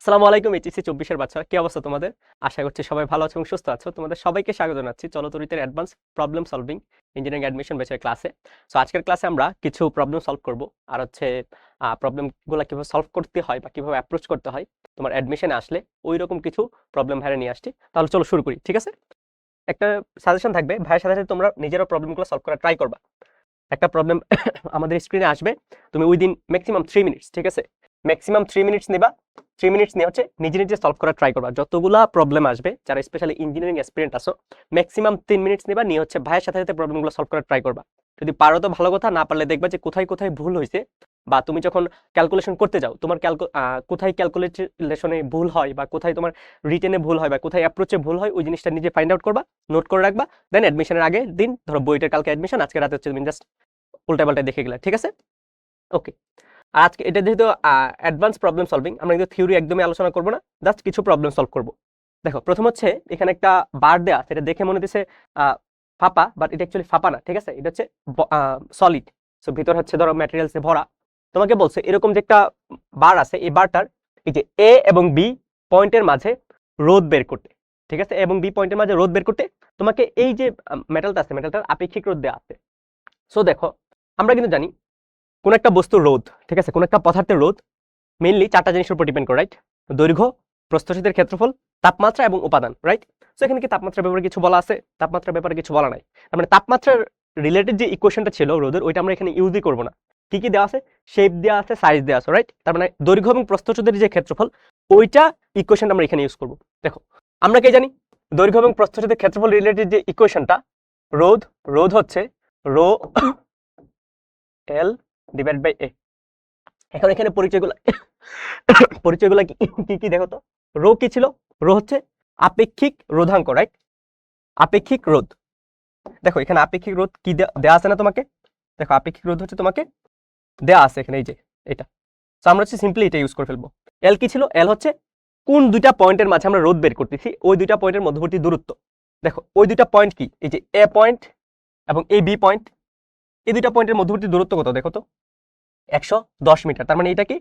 আসসালামু আলাইকুম এইচএসসি 24 এর বাচ্চারা, কি অবস্থা তোমাদের? আশা করছি সবাই ভালো আছো এবং সুস্থ আছো। তোমাদের সবাইকে স্বাগত জানাচ্ছি চলতরিতের advance problem solving engineering admission ব্যাচের ক্লাসে। সো আজকের ক্লাসে আমরা কিছু প্রবলেম সলভ করব, আর হচ্ছে প্রবলেমগুলো কিভাবে সলভ করতে হয় বা কিভাবে অ্যাপ্রোচ করতে হয় তোমার অ্যাডমিশনে আসলে ওই রকম কিছু প্রবলেম ভাইরে নিয়ে আসছি। তাহলে চলো শুরু করি, ঠিক আছে? একটা সাজেশন থাকবে, ভাইয়ের সাথে সাথে তোমরা নিজেরা প্রবলেমগুলো সলভ করার ট্রাই করবা। একটা প্রবলেম আমাদের স্ক্রিনে আসবে, তুমি উইদিন ম্যাক্সিমাম 3 মিনিটস, ঠিক আছে? ম্যাক্সিমাম 3 মিনিটস নিবা। 3 মিনিটস নিয়ে হচ্ছে নিজে নিজে সলভ করার ট্রাই করবা। যতগুলা প্রবলেম আসবে, যারা স্পেশালি ইঞ্জিনিয়ারিং এক্সপিরিয়েন্স আসো, ম্যাক্সিমাম 3 মিনিটস নিবা, নিয়ে হচ্ছে ভাইয়ের সাথে সাথে প্রবলেমগুলো সলভ করার ট্রাই করবা। যদি পারো তো ভালো কথা, না পারলে দেখবা যে কোথায় কোথায় ভুল হয়েছে, বা তুমি যখন ক্যালকুলেশন করতে যাও তোমার কোথায় ক্যালকুলেশনে ভুল হয়, বা কোথায় তোমার রিটেনে ভুল হয়, বা কোথায় অ্যাপ্রোচে ভুল হয়, ওই জিনিসটা নিজে ফাইন্ড আউট করবা, নোট করে রাখবা। দেন অ্যাডমিশনের আগে দিন, ধরো বইটার কালকে অ্যাডমিশন, আজকে রাতে হচ্ছে তুমি জাস্ট উল্টা পাল্টা দেখে গেলে, ঠিক আছে? ওকে। আর আজকে এটা যেহেতু অ্যাডভান্স প্রবলেম সলভিং, আমরা কিন্তু থিওরি একদমই আলোচনা করবো না, জাস্ট কিছু প্রবলেম সলভ করব। দেখো, প্রথম হচ্ছে এখানে একটা বার দেয়া, সেটা দেখে মনে হচ্ছে ফাঁপা, বাট এটা অ্যাকচুয়ালি ফাঁপা না, ঠিক আছে? এটা হচ্ছে সলিড। সো ভিতর হচ্ছে ধরো ম্যাটেরিয়ালসে ভরা। তোমাকে বলছে এরকম যে একটা বার আছে, এই বারটার এই যে এ এবং বি পয়েন্টের মাঝে রোধ বের করতে, ঠিক আছে? এবং বি পয়েন্টের মাঝে রোধ বের করতে তোমাকে এই যে মেটালটা আছে, মেটালটার আপেক্ষিক রোধ দেওয়া আছে। সো দেখো, আমরা কিন্তু জানি কোন একটা বস্তুর রোধ, ঠিক আছে, কোন একটা পদার্থের রোধ মেইনলি 4টা জিনিসের উপর ডিপেন্ড করে, রাইট? দৈর্ঘ্য, প্রস্থচ্ছেদের ক্ষেত্রফল, তাপমাত্রা এবং উপাদান, রাইট? সো এখানে কি তাপমাত্রার ব্যাপারে কিছু বলা আছে? তাপমাত্রার ব্যাপারে কিছু বলা নাই। তার মানে তাপমাত্রার রিলেটেড যে ইকুয়েশনটা ছিল রোধের, ওইটা আমরা এখানে ইউজই করব না। কি কি দেওয়া আছে? শেপ দেওয়া আছে, সাইজ দেওয়া আছে, রাইট? তার মানে দৈর্ঘ্য এবং প্রস্থচ্ছেদের যে ক্ষেত্রফল, ওইটা ইকুয়েশনটা আমরা এখানে ইউজ করব। দেখো, আমরা কি জানি দৈর্ঘ্য এবং প্রস্থচ্ছেদের ক্ষেত্রফল রিলেটেড যে ইকুয়েশনটা, রোধ রোধ হচ্ছে rho L divide by A. এখন এখানে পরিচয়গুলো পরিচয়গুলো কি কি কি দেখো তো। রো কি ছিল? রো হচ্ছে আপেক্ষিক রোধাঙ্ক, রাইট? আপেক্ষিক রোধ। দেখো এখানে আপেক্ষিক রোধ কি দেয়া আছে না তোমাকে? দেখো আপেক্ষিক রোধ হচ্ছে তোমাকে দেয়া আছে এখানে, এই যে এটা। তো আমরা হচ্ছে সিম্পলি এটা ইউজ করে ফেলবো। এল কি ছিল? এল হচ্ছে কোন দুইটা পয়েন্টের মাঝে আমরা রোধ বের করতেছি, ওই দুইটা পয়েন্টের মধ্যবর্তী দূরত্ব। দেখো ওই দুইটা পয়েন্ট কি, এই যে এ পয়েন্ট এবং এ বি পয়েন্ট, এই দুইটা পয়েন্টের মধ্যবর্তী দূরত্ব কত দেখো তো? 110 মিটার। তার মানে এটা কি?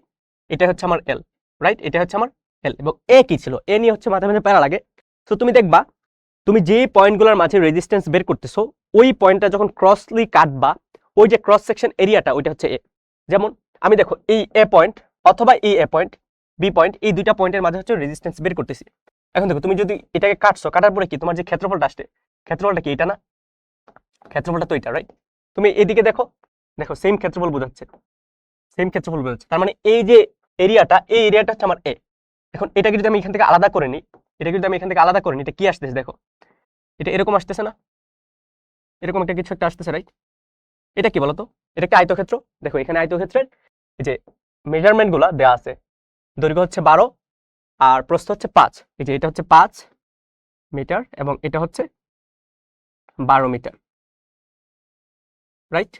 এটা হচ্ছে আমার এল, রাইট? এটা হচ্ছে আমার এল। এবং এ কি ছিল? এ নিয়ে হচ্ছে মাথা মাঝে প্যারা লাগে। তো তুমি দেখবা, তুমি যে পয়েন্টগুলোর মাঝে রেজিস্ট্যান্স বের করতেছো, ওই পয়েন্টটা যখন ক্রসলি কাটবা, ওই যে ক্রস সেকশন এরিয়াটা, ওইটা হচ্ছে এ। যেমন আমি দেখো এই এ পয়েন্ট অথবা এই এ পয়েন্ট, বি পয়েন্ট, এই দুইটা পয়েন্টের মাঝে হচ্ছে রেজিস্ট্যান্স বের করতেছি। এখন দেখো, তুমি যদি এটাকে কাটছো, কাটার পরে কি তোমার যে ক্ষেত্রফলটা আসছে, ক্ষেত্রফলটা কি এটা না? ক্ষেত্রফলটা তো এটা, রাইট? তুমি এদিকে দেখো, দেখো সেম ক্ষেত্রফল বোঝাচ্ছে, সেম ক্ষেত্রফল বোঝাচ্ছে। তার মানে এই যে এরিয়াটা, এই এরিয়াটা হচ্ছে আমার এ। এখন এটাকে যদি আমি এখান থেকে আলাদা করে নিই, এটাকে যদি আমি এখান থেকে আলাদা করে নিই, এটা কি আসতেছে দেখো? এটা এরকম আসতেছে না? এরকম একটা কিছু একটা আসতেছে, রাইট? এটা কি বলতো? এটা কি আয়তক্ষেত্র? দেখো এখানে আয়তক্ষেত্রের এই যে মেজারমেন্ট গুলা দেওয়া আছে। দৈর্ঘ্য হচ্ছে 12 আর প্রস্থ হচ্ছে 5। এই যে এটা হচ্ছে 5 মিটার এবং এটা হচ্ছে 12 মিটার, রাইট?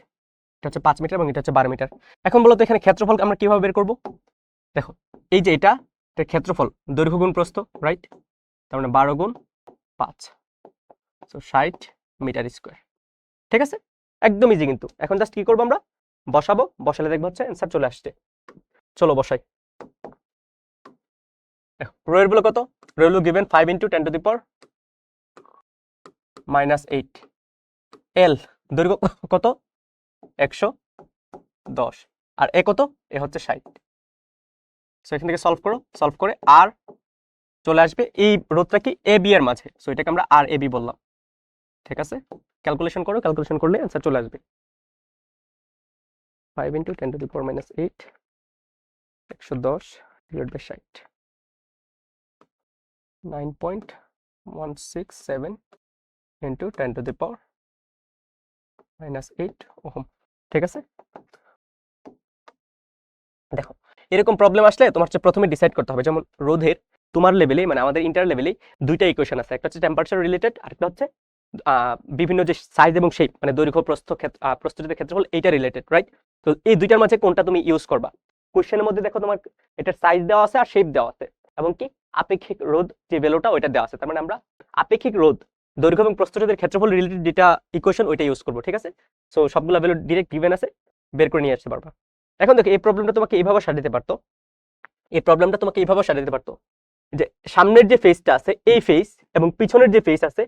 এটা হচ্ছে 5 মিটার এবং এটা হচ্ছে 12 মিটার। এখন বলতো এখানে ক্ষেত্রফল আমরা কিভাবে বের করব? দেখো এই যে এটা ক্ষেত্রফল, দৈর্ঘ্য গুণ প্রস্থ, রাইট? তার মানে 12 গুণ 5, সো 60 মিটার স্কোয়ার, ঠিক আছে? একদম ইজি কিন্তু। এখন জাস্ট কি করবো, আমরা বসাবো, বসালে দেখবো হচ্ছে অ্যান্সার চলে আসছে। চলো বসাই। রো এর কত? রো এর গিভেন 5 × 10⁻⁻8। এল দৈর্ঘ্য কত? 110। আর এ কত? এ হচ্ছে 60। সো এখান থেকে সলভ করো, সলভ করে আর চলে আসবে এই রোধটা কি এ বি এর মাঝে। সো এটাকে আমরা আর এ বি বললাম, ঠিক আছে? ক্যালকুলেশন করো, ক্যালকুলেশন করলে অ্যান্সার চলে আসবে। 5 × 10⁻⁸ 110 ডিভাইড বাই 60, 9.167 × 10⁻⁸ ওহম, ঠিক আছে? দেখো এরকম প্রবলেম আসলে তোমার হচ্ছে প্রথমে ডিসাইড করতে হবে, যেমন রোধের তোমার লেভেলে, মানে আমাদের ইন্টার লেভেলে দুইটা ইকুয়েশন আছে, একটা হচ্ছে টেম্পারেচার রিলেটেড, আরেকটা হচ্ছে বিভিন্ন যে সাইজ এবং শেপ, মানে দৈর্ঘ্য, প্রস্থ, প্রস্থচ্ছেদের ক্ষেত্রফল, এইটা রিলেটেড, রাইট? তো এই দুইটার মাঝে কোনটা তুমি ইউজ করবা? কোশ্চেনের মধ্যে দেখো তোমার এটার সাইজ দেওয়া আছে আর শেপ দেওয়া আছে, এবং কি আপেক্ষিক রোধ যে ভ্যালুটা ওইটা দেওয়া আছে। তার মানে আমরা আপেক্ষিক রোধ, দৈর্ঘ্য এবং প্রস্থচ্ছেদের ক্ষেত্রফল রিলেটেড যেটা ইকুয়েশন, ওইটা ইউজ করবো, ঠিক আছে? সো সবগুলো ভ্যালু ডিরেক্ট গিভেন আছে, বের করে নিয়ে আসতে পারবা। এখন দেখো এই প্রবলেমটা তোমাকে এইভাবে সাজাতে পারতো, এই প্রবলেমটা তোমাকে এইভাবে সাজাতে পারতো যে সামনের যে ফেসটা আছে এই ফেস এবং পিছনের যে ফেস আছে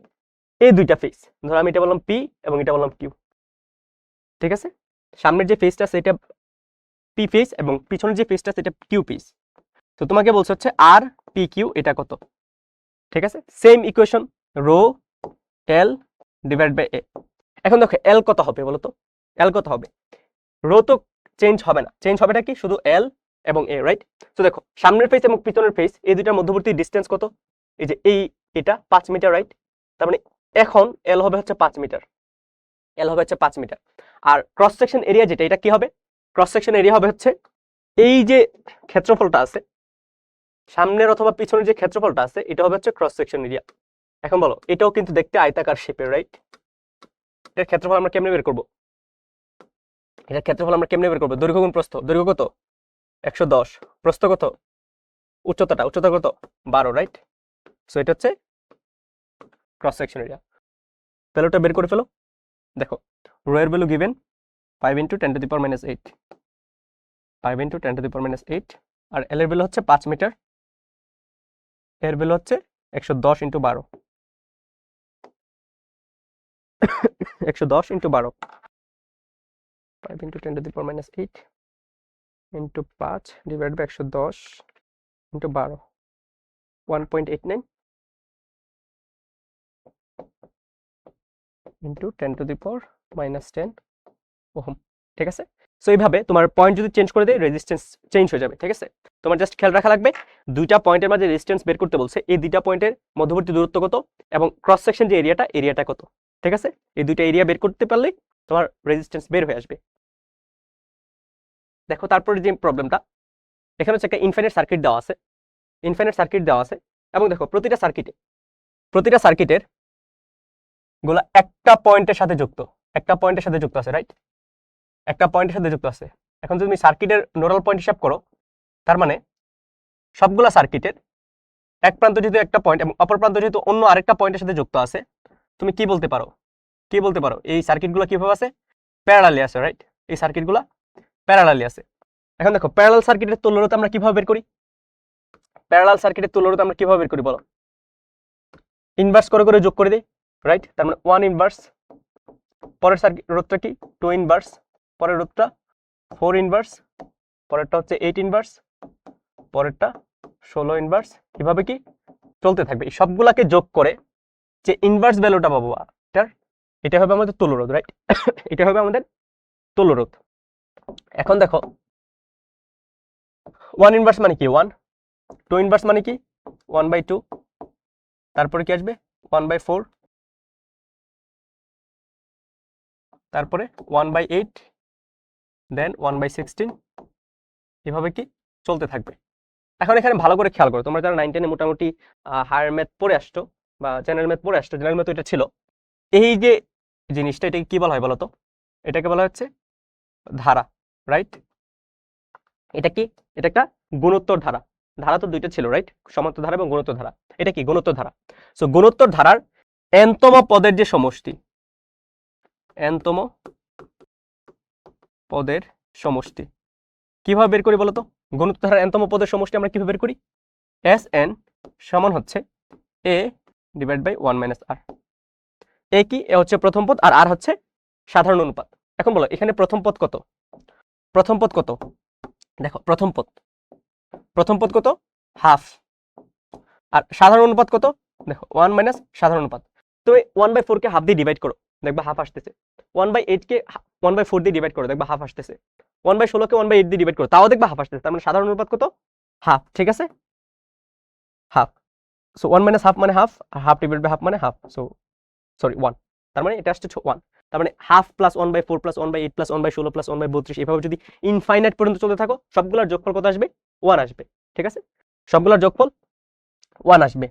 এই দুইটা ফেস, ধরো আমি এটা বললাম পি এবং এটা বললাম কিউ, ঠিক আছে? সামনের যে ফেসটা আছে এটা পি ফেস এবং পিছনের যে ফেসটা আছে এটা কিউ ফেস। তো তোমাকে বলছে হচ্ছে আর পি কিউ এটা কত, ঠিক আছে? Same equation, rho L divide by A. এখন দেখো এল কত হবে বলো তো, এল কত হবে? রো তো চেঞ্জ হবে না, চেঞ্জ হবেটা কি শুধু এল এবং এ, রাইট? তো দেখো সামনের ফেস এবং পিছনের ফেস এই দুইটার মধ্যবর্তী ডিসটেন্স কত? এই যে এটা 5 মিটার, রাইট? তার মানে এখন এল হবে হচ্ছে 5 মিটার, এল হবে হচ্ছে 5 মিটার। আর ক্রস সেকশন এরিয়া যেটা, এটা কি হবে? ক্রস সেকশন এরিয়া হবে হচ্ছে এই যে ক্ষেত্রফলটা আছে সামনের অথবা পিছনের যে ক্ষেত্রফলটা আছে এটা হবে হচ্ছে ক্রস সেকশন এরিয়া। এখন বলো এটাও কিন্তু দেখতে আয়তাকার শেপের, রাইট? এটার ক্ষেত্রফল আমরা কেমনে বের করব? এটার ক্ষেত্রফল আমরা কেমনে বের করব? দৈর্ঘ্য গুণ প্রস্থ, দৈর্ঘ্য কত? 110, প্রস্থ কত? উচ্চতা কত? 12, রাইট? সো এটা হচ্ছে ক্রস সেকশন এরিয়া। তাহলে ওটা বের করে ফেলো। দেখো রো এর ভ্যালু গিভেন 5 × 10⁻⁸, 5 × 10⁻⁸, আর এল এর ভ্যালু হচ্ছে 5 মিটার, এর ভ্যালু হচ্ছে 110 × 12, 110 × 12, 5 × 10⁻⁸ into 5 divided by 110 into 12, 1.89 into 10⁻⁻10 ohm, ঠিক আছে? সো এইভাবে তোমার পয়েন্ট যদি চেঞ্জ করে দেয় রেজিস্ট্যান্স চেঞ্জ হয়ে যাবে, ঠিক আছে? তোমার জাস্ট খেয়াল রাখা লাগবে দুইটা পয়েন্টের মাঝে রেজিস্ট্যান্স বের করতে বলছে, এই দুইটা পয়েন্টের মধ্যবর্তী দূরত্ব কত এবং ক্রস সেকশন যে এরিয়াটা কত, ঠিক আছে? এই দুইটা এরিয়া বের করতে পারলেই তোমার রেজিস্ট্যান্স বের হয়ে আসবে। দেখো তারপরে যে প্রবলেমটা, এখানে হচ্ছে একটা ইনফাইনাইট সার্কিট দেওয়া আছে, ইনফাইনাইট সার্কিট দেওয়া আছে এবং দেখো প্রতিটা সার্কিটের গুলা একটা পয়েন্টের সাথে যুক্ত, একটা পয়েন্টের সাথে যুক্ত আছে, রাইট? একটা পয়েন্টের সাথে যুক্ত আছে। এখন যদি তুমি সার্কিটের নোডাল পয়েন্ট হিসাব করো, তার মানে সবগুলা সার্কিটের এক প্রান্ত যেহেতু একটা পয়েন্ট এবং অপর প্রান্ত যেহেতু অন্য আরেকটা পয়েন্টের সাথে যুক্ত আছে, তুমি কি বলতে পারো? এই সার্কিটগুলো কিভাবে আছে? প্যারালালি আছে, রাইট? এই সার্কিটগুলো প্যারালালি আছে। এখন দেখো প্যারালাল সার্কিটের তুল্যরোধ আমরা কিভাবে বের করি? বলো? ইনভার্স করে যোগ করে দিই, রাইট? তার মানে 1 ইনভার্স, পরের সার্কিট রোধটা কি 2 ইনভার্স, পরের রোধটা 4 ইনভার্স, পরেরটা হচ্ছে 8 ইনভার্স, পরেরটা 16 ইনভার্স, এভাবে কি চলতে থাকবে। এই সবগুলাকে যোগ করে যে ইনভার্স ভ্যালুটা পাবো এটা হবে আমাদের তুল্যরোধ, রাইট? এটা হবে আমাদের তুল্যরোধ। এখন দেখো 1 ইনভার্স মানে কি 1, 2 ইনভার্স মানে কি 1/2, তারপরে কি আসবে 1/4, তারপরে 1/8, দেন 1/16, এভাবে কি চলতে থাকবে। এখন এখানে ভালো করে খেয়াল করো, তোমরা যারা 9 10 মোটামুটি হায়ার ম্যাথ পড়ে আসছো বা জেনারেল ম্যাথ পড়ে আসছো, জেনারেল ম্যাথ এটা ছিল, এই যে জিনিসটা এটাকে কি বলা হয় বলো তো? এটাকে বলা হচ্ছে ধারা, রাইট? এটা কি? এটা একটা গুণোত্তর ধারা। ধারা তো দুইটা ছিল, রাইট? সমান্তর ধারা এবং গুণোত্তর ধারা। এটা কি গুণোত্তর ধারা? সো গুণোত্তর ধারার nতম পদের যে সমষ্টি, nতম পদের সমষ্টি কিভাবে বের করি বলো তো? গুণোত্তর ধারার nতম পদের সমষ্টি আমরা কিভাবে বের করি? Sn সমান হচ্ছে a ডিভাইড বাই 1 - r। এ কি? এ হচ্ছে প্রথম পদ আর আর হচ্ছে সাধারণ অনুপাত। এখন বলো এখানে প্রথম পদ কত? দেখো প্রথম পদ কত? হাফ। আর সাধারণ অনুপাত কত? দেখো 1 - সাধারণ অনুপাত। তো 1/4 কে হাফ দিয়ে ডিভাইড করো, দেখবা হাফ আসতেছে। 1/8 কে 1/4 দিয়ে ডিভাইড করো, দেখবা হাফ আসতেছে। 1/16 কে 1/8 দিয়ে ডিভাইড করো, তাও দেখবা হাফ আসতেছে। তার মানে সাধারণ অনুপাত কত? হাফ, ঠিক আছে? হাফ। সো 1 - হাফ মানে হাফ, আর হাফ ডিভাইড বাই হাফ মানে হাফ। সো সরি 1, তার মানে এটা আসছে 1। তার মানে half plus 1/4 plus 1/8 plus 1/16 plus 1/32, এভাবে যদি ইনফাইনাইট পর্যন্ত চলতে থাকো, সবগুলোর যোগফল কত আসবে? 1 আসবে, ঠিক আছে? সবগুলোর যোগফল 1 আসবে।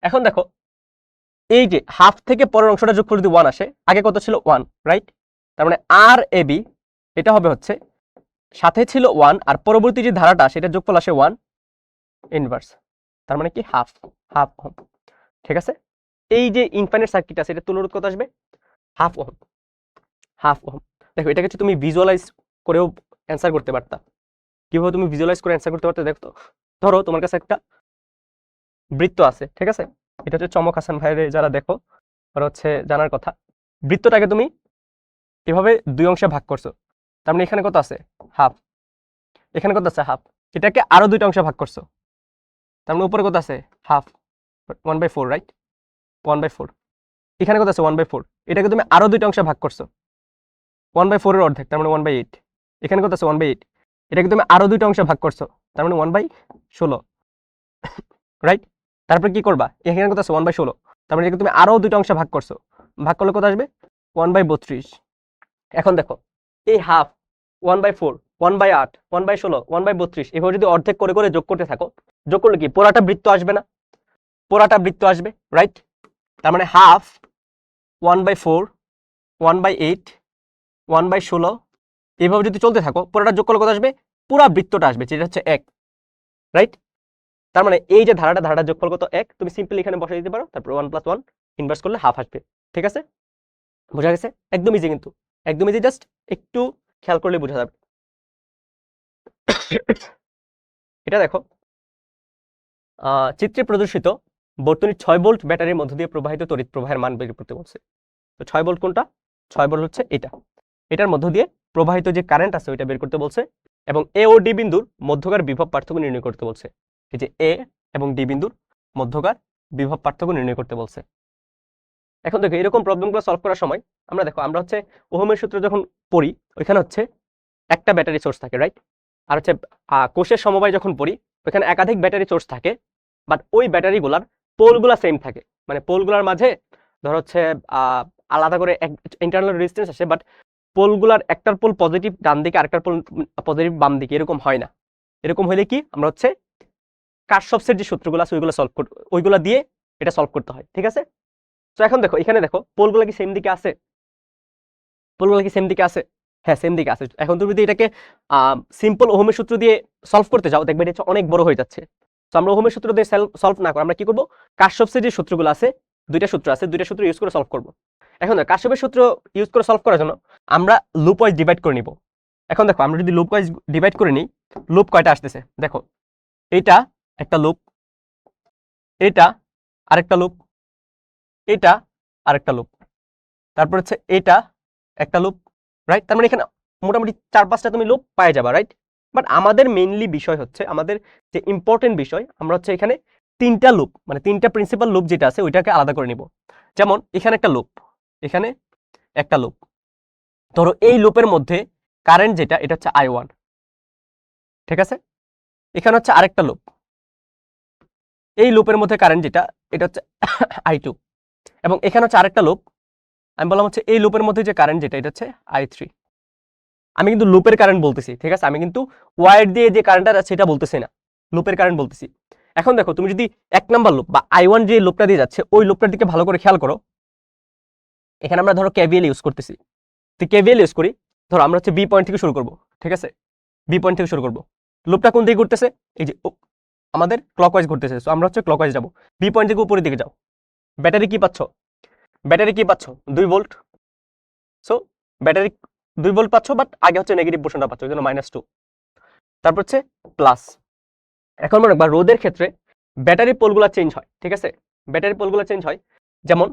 এখন দেখো এই যে হাফ থেকে পরের অংশটা যোগফল যদি 1 আসে, আগে কত ছিল 1, রাইট? তার মানে আর এ বি এটা হবে হচ্ছে সাথে ছিল 1 আর পরবর্তী যে ধারাটা সেটা যোগফল আসে 1 ইনভার্স, তার মানে কি হাফ ওহম, ঠিক আছে? এই যে ইনফাইনাইট সার্কিট আছে এটা তুল্যরোধ কত আসবে? Half ohm. দেখো এটা কিছু তুমি ভিজুয়ালাইজ করেও অ্যান্সার করতে পারতা। কিভাবে তুমি ভিজুয়ালাইজ করে অ্যান্সার করতে পারতে দেখো তো? ধরো তোমার কাছে একটা বৃত্ত আছে, ঠিক আছে, এটা হচ্ছে চমক হাসান ভাইয়ের যারা দেখো ওরা হচ্ছে জানার কথা। বৃত্তটাকে তুমি এভাবে দুই অংশে ভাগ করছো, তার মানে এখানে কত আছে হাফ, এখানে কত আছে হাফ, এটাকে আরো দুইটা অংশে ভাগ করছো, তার মানে উপরে কত আছে হাফ, 1/4, রাইট, 1/4, এখানে কত আছে 1/4, এটাকে তুমি আরো দুইটা অংশে ভাগ করছো, 1/4 এর অর্ধেক, তার মানে 1/8, এখানে কত আছে 1/8, এটাকে তুমি আরো দুইটা অংশে ভাগ করছো, তার মানে 1/16, রাইট। তারপরে কি করবা, এখানে কত আছে 1/16, তার মানে এটাকে তুমি আরো দুইটা অংশে ভাগ করছো, ভাগ করলে কত আসবে 1/32। এখন দেখো এই হাফ, 1/4, 1/8, 1/16, 1/32 এভাবে যদি অর্ধেক করে করে যোগ করতে থাকো, যোগ করলে কি পুরাটা বৃত্ত আসবে না, পুরাটা বৃত্ত আসবে, রাইট। তার মানে হাফ, 1/4, 1/8, 1/16 এইভাবে যদি চলতে থাকো, পুরোটা যোগ করলে কত আসবে, পুরা বৃত্তটা আসবে, যেটা হচ্ছে 1, রাইট। তার মানে এই যে ধারাটা যোগফল কত 1, তুমি সিম্পলি এখানে বসাই দিতে পারো, তারপর 1 + 1 ইনভার্স করলে হাফ আসবে, ঠিক আছে, বোঝা গেছে, একদম ইজি, কিন্তু একদম ইজি, জাস্ট একটু খেয়াল করলে বোঝা যাবে। এটা দেখো চিত্রে প্রদর্শিত বর্তনীর 6 ভোল্ট ব্যাটারির মধ্য দিয়ে প্রবাহিত তড়িৎ প্রবাহের মান বের করতে বলছে। তো 6 ভোল্ট কোনটা, 6 ভোল্ট হচ্ছে এটা, এটার মধ্য দিয়ে প্রবাহিত যে কারেন্ট আছে ওইটা বের করতে বলছে, এবং এ ও ডি বিন্দুর মধ্যকার বিভব পার্থক্য নির্ণয় করতে বলছে। এই যে এ এবং ডি বিন্দুর মধ্যকার বিভব পার্থক্য নির্ণয় করতে বলছে। এখন দেখো এরকম প্রবলেমগুলো সলভ করার সময় আমরা হচ্ছে ওহমের সূত্র যখন পড়ি, ওইখানে হচ্ছে একটা ব্যাটারি সোর্স থাকে, রাইট, আর হচ্ছে কোষের সমবায় যখন পড়ি ওইখানে একাধিক ব্যাটারি সোর্স থাকে, বাট ওই ব্যাটারিগুলার পোলগুলা সেম থাকে, মানে পোলগুলার মাঝে ধর হচ্ছে আলাদা করে ইন্টারনাল রেজিস্ট্যান্স আসে, বাট পোলগুলার একটার পোল পজিটিভ ডান দিকে, আরেকটার পোল পজিটিভ বাম দিকে, এরকম হয় না। এরকম হলে কি আমরা হচ্ছে কারশফের যে সূত্রগুলো আছে ওইগুলা দিয়ে এটা সলভ করতে হয়, ঠিক আছে। তো এখন দেখো এখানে দেখো পোলগুলা কি সেম দিকে আছে, পোলগুলা কি সেম দিকে আছে, হ্যাঁ সেম দিকে আছে। এখন তুমি যদি এটাকে সিম্পল ওহমের সূত্র দিয়ে সলভ করতে যাও, দেখবে এটা অনেক বড় হয়ে যাচ্ছে। তো আমরা ওহমের সূত্র দিয়ে সলভ না করে আমরা কি করব, কারশফের যে সূত্রগুলো আছে, দুইটা সূত্র ইউজ করে সলভ করব। এখন দেখো কারশফের সূত্র ইউজ করে সলভ করার জন্য আমরা লুপ ওয়াইজ ডিভাইড করে নিব। এখন দেখো আমরা যদি লুপ ওয়াইজ ডিভাইড করে নিই, লুপ কয়টা আসতেছে দেখো, এইটা একটা লুপ, এটা আরেকটা লুপ, এটা আরেকটা লুপ, তারপর হচ্ছে এটা একটা লুপ, রাইট। তার মানে এখানে মোটামুটি 4-5টা তুমি লুপ পায়ে যাবা, রাইট। বাট আমাদের মেইনলি বিষয় হচ্ছে, আমাদের যে ইম্পর্টেন্ট বিষয়, আমরা হচ্ছে এখানে 3টা লুপ, মানে 3টা প্রিন্সিপাল লুপ যেটা আছে ওইটাকে আলাদা করে নিব। যেমন এখানে একটা লুপ, এখানে একটা লুপ, ধরো এই লুপের মধ্যে কারেন্ট যেটা এটা হচ্ছে I1, ঠিক আছে। এখানে হচ্ছে আরেকটা লুপ, এই লুপের মধ্যে কারেন্ট যেটা এটা হচ্ছে I2, এবং এখানে হচ্ছে আরেকটা লুপ, আমি বললাম হচ্ছে এই লুপের মধ্যে যে কারেন্ট যেটা এটা হচ্ছে I3। আমি কিন্তু লুপের কারেন্ট বলতেছি, ঠিক আছে, আমি কিন্তু ওয়্যার দিয়ে যে কারেন্টটা যাচ্ছে সেটা বলতেছি না, লুপের কারেন্ট বলতেছি। এখন দেখো তুমি যদি 1 নাম্বার লুপ বা I1 যে লুপটা দিয়ে যাচ্ছে ওই লুপটার দিকে ভালো করে খেয়াল করো, এখানে আমরা ধরো কেভিএল ইউজ করতেছি। তো কেভিএল ইউজ করি, ধরো আমরা হচ্ছে বি পয়েন্ট থেকে শুরু করব, ঠিক আছে, বি পয়েন্ট থেকে শুরু করব। লুপটা কোন দিকে ঘুরতেছে, এই যে আমাদের ক্লকওয়াইজ ঘুরতেছে, সো আমরা হচ্ছে ক্লকওয়াইজ যাব, বি পয়েন্ট থেকে উপরের দিকে যাও। ব্যাটারি কি পাচ্ছ, 2 ভোল্ট, সো ব্যাটারি 2 ভোল্ট পাচ্ছ, বাট আগে হচ্ছে নেগেটিভ পোর্শনটা পাচ্ছ, ওই জন্য -2। তারপর হচ্ছে প্লাস। এখন মনে রাখবা রোধের ক্ষেত্রে ব্যাটারি পোলগুলো চেঞ্জ হয়, ঠিক আছে, ব্যাটারি পোলগুলো চেঞ্জ হয়। যেমন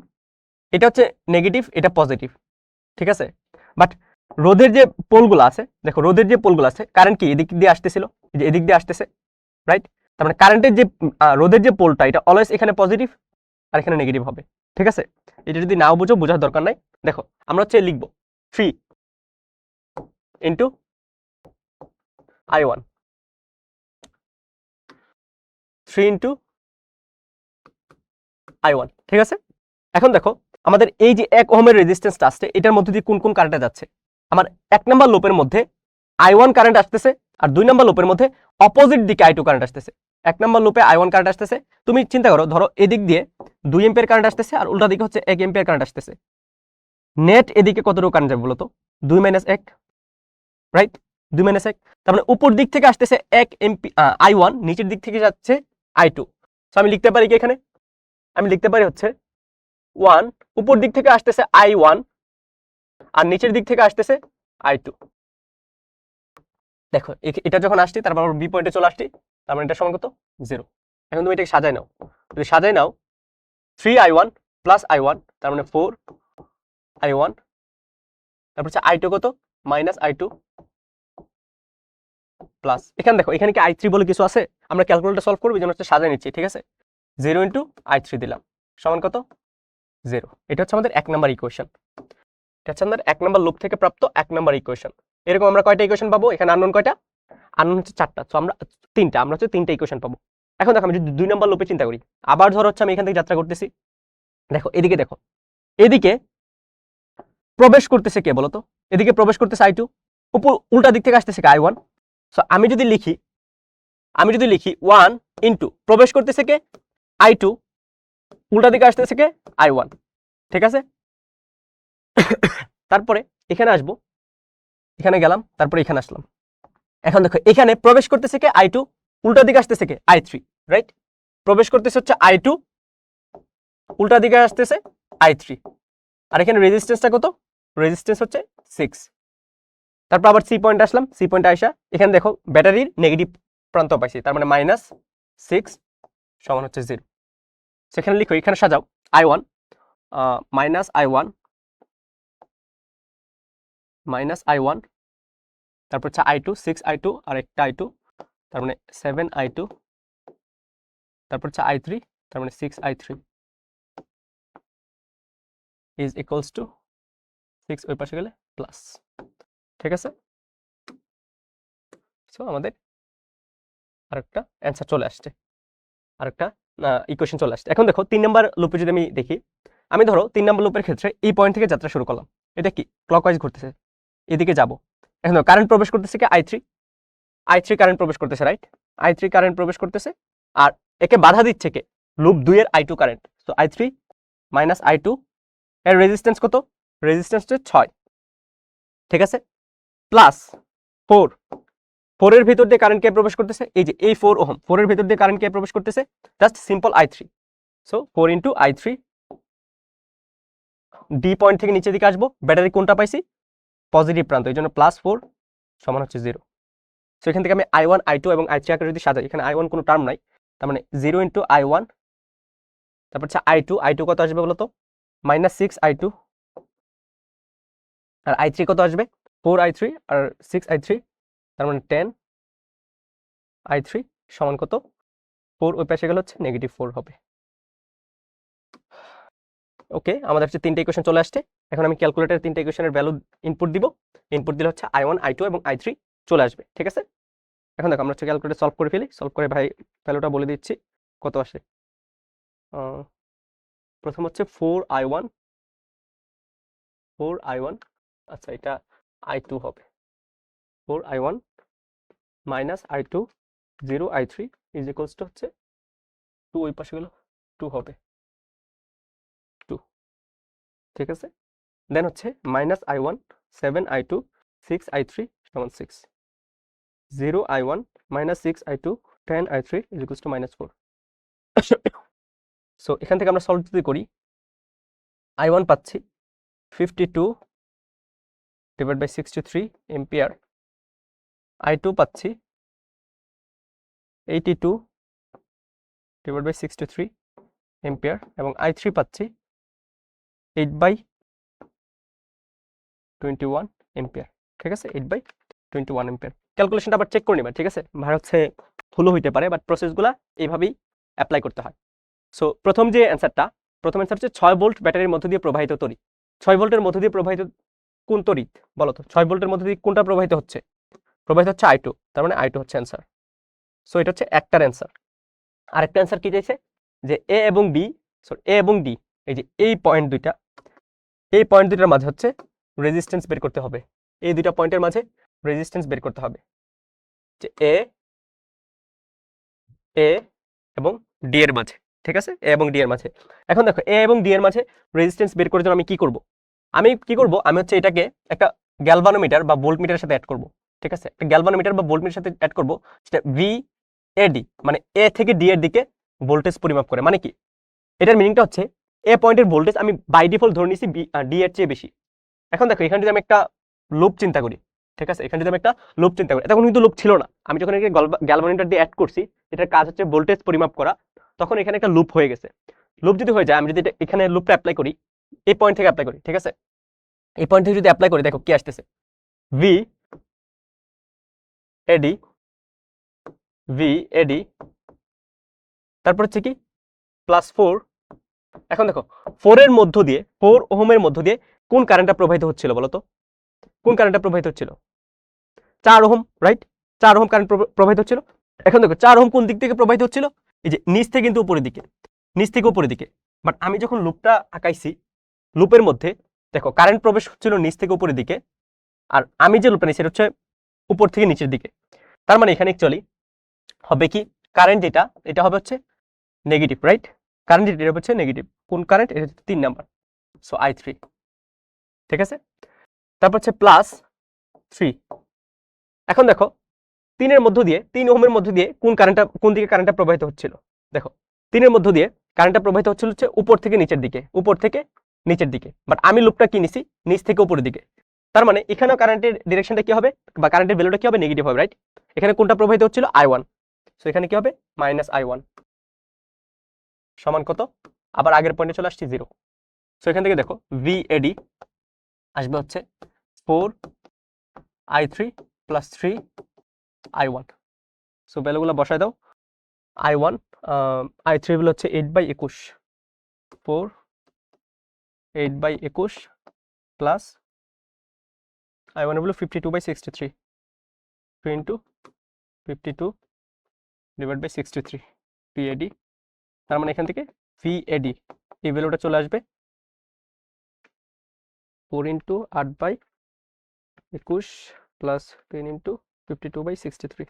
এটা হচ্ছে নেগেটিভ, এটা পজিটিভ, ঠিক আছে, বাট রোধের যে পোলগুলো আছে, দেখো রোধের যে পোলগুলো আছে, কারেন্ট কি এদিক দিয়ে আসতেছিল, যে এদিক দিয়ে আসতেছে, রাইট। তার মানে কারেন্টের যে রোধের যে পোলটা এটা অলওয়েজ এখানে পজিটিভ আর এখানে নেগেটিভ হবে, ঠিক আছে। এটা যদি নাও বুঝো, বোঝার দরকার নাই। দেখো আমরা হচ্ছে লিখবো 3 ইন্টু I1, 3 ইন্টু I1, ঠিক আছে। এখন দেখো আমাদের এই যে 1 ওহমের রেজিস্ট্যান্সটা আসছে, এটার মধ্যে দিয়ে কোন কোন কারেন্টে যাচ্ছে, আমার 1 নাম্বার লুপের মধ্যে I1 কারেন্ট আসতেছে, আর 2 নাম্বার লুপের মধ্যে অপোজিট দিকে I2 কারেন্ট আসতেছে। 1 নাম্বার লুপে I1 কারেন্ট আসতেছে, তুমি চিন্তা করো, ধরো এদিক দিয়ে 2 এম্পিয়ার কারেন্ট আসতেছে আর উল্টা দিকে হচ্ছে 1 এম্পিয়ার কারেন্ট আসতেছে, নেট এদিকে কতটুকু কারেন্ট যাবে বলতো, 2 - 1, রাইট, 2 - 1। তার মানে উপর দিক থেকে আসতেছে 1 I1, নিচের দিক থেকে যাচ্ছে I2। সো আমি লিখতে পারি কি এখানে, আমি লিখতে পারি হচ্ছে 1, উপর দিক থেকে আসতেছে I1 আর নিচের দিক থেকে আসতেছে I2, দেখো এটা যখন আসছি তারপর বি পয়েন্টে চলে আসছি, তার মানে এটা সমান কত 0। এখন তুমি এটাকে সাজাই নাও, যদি সাজাই নাও 3i1 প্লাস i1 তার মানে 4i1, তারপর হচ্ছে i2 কত -i2 প্লাস, এখানে দেখো এখানে কি i3 বলে কিছু আছে, আমরা ক্যালকুলেটর সলভ করবো, এই জন্য হচ্ছে সাজাই নিচ্ছি, ঠিক আছে। 0 ইন্টু i3 দিলাম সমান কত 0। এটা হচ্ছে আমাদের 1 নাম্বার ইকুয়েশন, এটা হচ্ছে আমাদের 1 নাম্বার লুপ থেকে প্রাপ্ত 1 নাম্বার ইকুয়েশন। এরকম আমরা কয়টা ইকুয়েশন পাবো, এখানে আননোন কয়টা, আননোন হচ্ছে 4টা, তো আমরা 3টা, আমরা হচ্ছে 3টা ইকুয়েশন পাবো। এখন দেখো আমি যদি 2 নাম্বার লুপে চিন্তা করি, আবার ধরো হচ্ছে আমি এখান থেকে যাত্রা করতেছি, দেখো এদিকে, দেখো এদিকে প্রবেশ করতেছে কে বলতো, এদিকে প্রবেশ করতেছে i2, উপর উল্টা দিক থেকে আসতেছে কে i1। সো আমি যদি লিখি 1 ইন্টু প্রবেশ করতেছে কে i2, উল্টা দিকে আসতেছে কে i1, ঠিক আছে। তারপরে এখানে আসবো, এখানে গেলাম, তারপরে এখানে আসলাম। এখন দেখো এখানে প্রবেশ করতেছে কে i2, উল্টা দিকে আসতেছে কে i3, রাইট। প্রবেশ করতেছে হচ্ছে i2, উল্টা দিকে আসতেছে i3, আর এখানে রেজিস্ট্যান্সটা কত, রেজিস্ট্যান্স হচ্ছে 6। তারপর আবার সি পয়েন্ট আসলাম, সি পয়েন্টে আসা এখানে দেখো ব্যাটারির নেগেটিভ প্রান্ত পাইছি, তার মানে -6 সমান হচ্ছে 0। সেখানে লিখো, এখানে সাজাও i1 -i1 তারপর হচ্ছে i2 6i2 আর একটা i2, তার মানে 7i2, তারপর হচ্ছে i3, তার মানে 6i3 ইজ ইকুয়ালস টু 6 ওই পাশে গেলে প্লাস, ঠিক আছে। সো আমাদের আরেকটা অ্যান্সার চলে আসছে, আরেকটা ইকুয়েশন চলে আসছে। এখন দেখো 3 নাম্বার লুপে যদি আমি দেখি, আমি ধরো 3 নাম্বার লুপের ক্ষেত্রে এই পয়েন্ট থেকে যাত্রা শুরু করলাম, এটা কি ক্লকওয়াইজ ঘুরতেছে, এদিকে যাব। এখন দেখো কারেন্ট প্রবেশ করতেছে কি i3 কারেন্ট প্রবেশ করতেছে, রাইট। i3 কারেন্ট প্রবেশ করতেছে, আর একে বাধা দিচ্ছে কে লুপ 2 এর i2 current. So i3 -i2 এর রেজিস্ট্যান্স কত, রেজিস্ট্যান্স হচ্ছে 6, ঠিক আছে, প্লাস 4 এর ভিতর দিয়ে কারেন্ট কে প্রবেশ করতেছে, এই যে এই 4 ওহম, 4 এর ভিতর দিয়ে কারেন্ট কে প্রবেশ করতেছে, just simple i3। So 4 into i3, D point থেকে নিচের দিকে আসবো, ব্যাটারি কোনটা পাইছি পজিটিভ প্রান্ত, এই জন্য +4 সমান হচ্ছে 0। সো এখান থেকে আমি i1 i2 এবং i3 আকারে যদি সাজাই, এখানে i1 কোনো টার্ম নাই, তার মানে 0 ইন্টু i1, তারপর হচ্ছে i2 কত আসবে বলতো -6i2, আর i3 কত আসবে 4i3 আর 6i3, তার মানে 10i3 সমান কত 4, ওই পাশে গেলে হচ্ছে -4 হবে। ওকে, আমাদের হচ্ছে 3টা ইকুয়েশন চলে আসছে। এখন আমি ক্যালকুলেটরে 3টা ইকুয়েশনের ভ্যালু ইনপুট দিব, ইনপুট দিলে হচ্ছে i1 i2 এবং i3 চলে আসবে, ঠিক আছে। এখন দেখো আমরা হচ্ছে ক্যালকুলেটর সলভ করে ফেলি, সলভ করে ভাই ভ্যালুটা বলে দিচ্ছি কত আসে। প্রথম হচ্ছে 4i1, আচ্ছা এটা i2 হবে, 4i1 -i2 0i3 is equals to হচ্ছে 2, ওই পাশে গেল 2 হবে 2, ঠিক আছে। দেন হচ্ছে -i1 7i2 6i3 সমান 6, 0i1 -6i2 10i3 is equals to -4। So এখান থেকে আমরা সলভ যদি করি, i1 পাচ্ছি 52 ডিভাইড বাই 63 এম্পিয়ার, i2 পাচ্ছি 82 ডিভাইড বাই 63 এম্পিয়ার, এবং i3 পাচ্ছি 8/21 এম্পিয়ার, ঠিক আছে, 8/21 এম্পিয়ার। ক্যালকুলেশনটা আবার চেক করে নিবা, ঠিক আছে, ভাই হচ্ছে ভুলও হইতে পারে, বাট প্রসেসগুলা এইভাবেই অ্যাপ্লাই করতে হয়। সো প্রথম অ্যান্সার হচ্ছে 6 ভোল্ট ব্যাটারির মধ্য দিয়ে প্রবাহিত তড়িৎ। 6 ভোল্টের মধ্য দিয়ে প্রবাহিত কোন তড়িৎ বলো তো, 6 ভোল্টের মধ্য দিয়ে কোনটা প্রবাহিত হচ্ছে i2, তার মানে i2 হচ্ছে অ্যান্সার। সো এটা হচ্ছে একটার অ্যান্সার। আরেকটা অ্যান্সার কি চাইছে যে এ এবং ডি, এই যে এই পয়েন্ট দুইটার মাঝে হচ্ছে রেজিস্ট্যান্স বের করতে হবে, এই দুইটা পয়েন্টের মাঝে রেজিস্ট্যান্স বের করতে হবে, যে এ এবং ডি এর মাঝে, ঠিক আছে, এ এবং ডি এর মাঝে। এখন দেখো এ এবং ডি এর মাঝে রেজিস্ট্যান্স বের করার জন্য আমি কি করব, আমি হচ্ছে এটাকে একটা গ্যালভানোমিটার বা ভোল্টমিটারের সাথে অ্যাড করব, ঠিক আছে, একটা গ্যালভানোমিটার বা ভোল্টমিটারের সাথে অ্যাড করব, সেটা VAD, মানে এ থেকে ডি এর দিকে ভোল্টেজ পরিমাপ করে। মানে কি, এটার মিনিংটা হচ্ছে এ পয়েন্টের ভোল্টেজ আমি বাই ডিফল্ট ধরে নিয়েছি ডি এর চেয়ে বেশি। এখন দেখো এখানে যদি আমি একটা লুপ চিন্তা করি, ঠিক আছে, এখানে যদি আমি একটা লুপ চিন্তা করি, তখন কিন্তু লুপ ছিল না, আমি যখন এখানে গ্যালভানোমিটার দিয়ে অ্যাড করছি, এটার কাজ হচ্ছে ভোল্টেজ পরিমাপ করা, তখন এখানে একটা লুপ হয়ে গেছে। লুপ যদি হয়ে যায়, আমি যদি এখানে লুপটা অ্যাপ্লাই করি, এই পয়েন্ট থেকে অ্যাপ্লাই করি, ঠিক আছে, এই পয়েন্ট থেকে যদি অ্যাপ্লাই করি, দেখো কি আসতেছে, ভি এডি ভি এডি, তারপর হচ্ছে কি +4। এখন দেখো 4 এর মধ্য দিয়ে, 4 ওহমের মধ্য দিয়ে কোন কারেন্টটা প্রবাহিত হচ্ছিল বলো তো? কোন কারেন্টটা প্রবাহিত হচ্ছিল? 4 ওহম, রাইট? 4 ওহম কারেন্ট প্রবাহিত হচ্ছিল। এখন দেখো 4 ওহম কোন দিক থেকে প্রবাহিত হচ্ছিল? এই যে নিচ থেকে কিন্তু উপরের দিকে, নিচ থেকে উপরের দিকে। বাট আমি যখন লুপটা আঁকাইছি, লুপের মধ্যে দেখো কারেন্ট প্রবেশ হচ্ছিল নিচ থেকে উপরের দিকে, আর আমি যে লুপটা নিয়েছি সেটা হচ্ছে উপর থেকে নিচের দিকে। তার মানে এখানে অ্যাকচুয়ালি হবে কি, কারেন্ট যেটা, এটা হবে হচ্ছে নেগেটিভ, রাইট? কারেন্ট যেটা হচ্ছে নেগেটিভ। কোন কারেন্ট? এটা হচ্ছে 3 নাম্বার, সো I3, ঠিক আছে। তারপর হচ্ছে +3। এখন দেখো 3 এর মধ্য দিয়ে, 3 ওহমের মধ্য দিয়ে কোন দিকে কারেন্টটা প্রবাহিত হচ্ছিল? দেখো 3 এর মধ্য দিয়ে কারেন্টটা প্রবাহিত হচ্ছিল হচ্ছে উপর থেকে নিচের দিকে, উপর থেকে নিচের দিকে। বাট আমি লুপটা কি নিছি? নিচ থেকে উপরের দিকে। তার মানে এখানেও কারেন্টের ডিরেকশনটা কি হবে, বা কারেন্টের ভ্যালুটা কি হবে? নেগেটিভ হবে, রাইট? এখানে কোনটা প্রবাহিত হচ্ছিল? I1, সো এখানে কি হবে? -I1 সমান কত? আবার আগের পয়েন্টে চলে আসছি 0। সো এখান থেকে দেখো VAD আসবে হচ্ছে 4I3 + 3I1। সো ভ্যালুগুলো বসায় দাও। I1 I3 হলো হচ্ছে 8/21, 4 8/21 প্লাস I1 হলো 52/63, 3 × 52/63 VAD। তার মানে এখান থেকে VAD এই ভ্যালুটা চলে আসবে 4 × 8/21 প্লাস 10 × 52/63,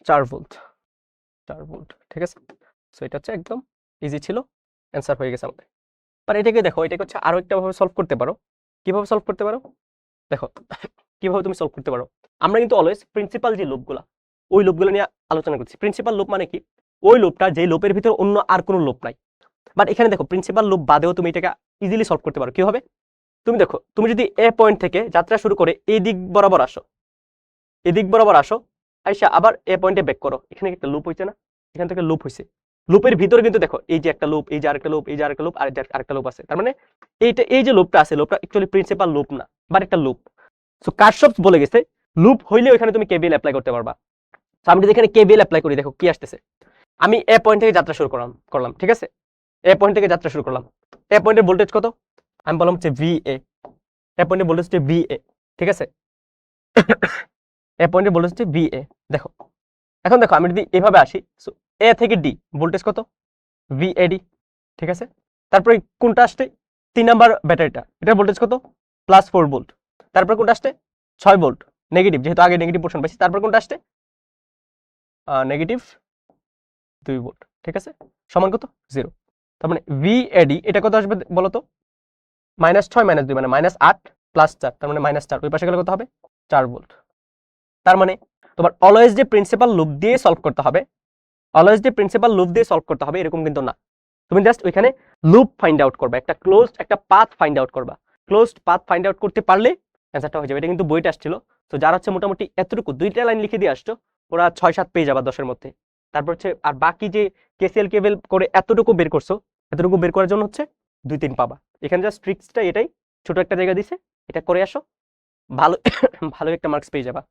4 ভোল্ট, 4 ভোল্ট, ঠিক আছে। সো এটা হচ্ছে একদম ইজি ছিল, অ্যান্সার হয়ে গেছে আমাদের। আর এটাকে দেখো, এটাকে হচ্ছে আরো একটা ভাবে সলভ করতে পারো। কিভাবে সলভ করতে পারো? দেখো কিভাবে তুমি সলভ করতে পারো। আমরা কিন্তু অলওয়েজ প্রিন্সিপাল যে লুপগুলা, ওই লুপগুলো নিয়ে আলোচনা করছি। প্রিন্সিপাল লুপ মানে কি? ওই লুপটা যে লুপের ভিতরে অন্য আর কোনো লুপ নাই। বাট এখানে দেখো প্রিন্সিপাল লুপ বাদেও তুমি এটাকে ইজিলি সলভ করতে পারো। কিভাবে? তুমি দেখো, তুমি যদি এ পয়েন্ট থেকে যাত্রা শুরু করে এই দিক বরাবর আসো, এদিক বরাবর আসো, আইসা আবার এ পয়েন্টে ব্যাক করো, এখানে একটা লুপ হইছে না? এখান থেকে লুপ হইছে। লুপের ভিতরে কিন্তু দেখো এই যে একটা লুপ, এই যে আরেকটা লুপ, এই যে আরেকটা লুপ, আর আরেকটা লুপ আছে। তার মানে এইটা, এই যে লুপটা আছে, লুপটা অ্যাকচুয়ালি প্রিন্সিপাল লুপ না, বাট একটা লুপ। সো কারশফ বলে গেছে লুপ হইলেও এখানে তুমি কেভিএল অ্যাপ্লাই করতে পারবা। সো আমি যদি এখানে কেভিএল অ্যাপ্লাই করি, দেখো কি আসতেছে। আমি এ পয়েন্ট থেকে যাত্রা শুরু করলাম, ঠিক আছে। এ পয়েন্ট থেকে যাত্রা শুরু করলাম। এ পয়েন্টের ভোল্টেজ কত? আমি বললাম হচ্ছে VA। এ পয়েন্টের ভোল্টেজ হচ্ছে VA, ঠিক আছে। এ পয়েন্টের ভোল্টেজ হচ্ছে VA। দেখো এখন দেখো, আমি যদি এভাবে আসি, সো এ থেকে ডি ভোল্টেজ কত? VAD, ঠিক আছে। তারপরে কোনটা আসছে? 3 নাম্বার ব্যাটারিটা, এটার ভোল্টেজ কত? +4 ভোল্ট। তারপর কোনটা আসছে? 6 ভোল্ট নেগেটিভ, যেহেতু আগে নেগেটিভ পোর্শন পাইছি। তারপর কোনটা আসছে? -2 ভোল্ট, ঠিক আছে, সমান কত? 0। তার মানে VAD এটা কত আসবে বলো তো? -6 -2 মানে -8 + 4, তার মানে -4। ওই পাশে গেলে কত হবে? 4 ভোল্ট। তার মানে তোমার অলওয়েজ যে প্রিন্সিপাল লুপ দিয়ে সলভ করতে হবে, অলওয়েজ যে প্রিন্সিপাল লুপ দিয়ে সলভ করতে হবে এরকম কিন্তু না। তুমি জাস্ট ওইখানে লুপ ফাইন্ড আউট করবা, একটা ক্লোজড একটা পাথ ফাইন্ড আউট করবা। ক্লোজড পাথ ফাইন্ড আউট করতে পারলে অ্যান্সারটা হয়ে যাবে। এটা কিন্তু বইটা আসছিল। তো যারা হচ্ছে মোটামুটি এতটুকু 2টা লাইন লিখে দিয়ে আসছো, ওরা 6-7 পেয়ে যাবা 10-এর মধ্যে। তারপর হচ্ছে আর বাকি যে কেসিএল কেবল করে এতটুকু বের করছো, এতটুকু বের করার জন্য হচ্ছে 2-3 পাবা। এখানে জাস্ট ট্রিক্সটা এটাই, ছোট একটা জায়গা দিছে, এটা করে আসো, ভালো ভালো একটা মার্কস পেয়ে যাবা,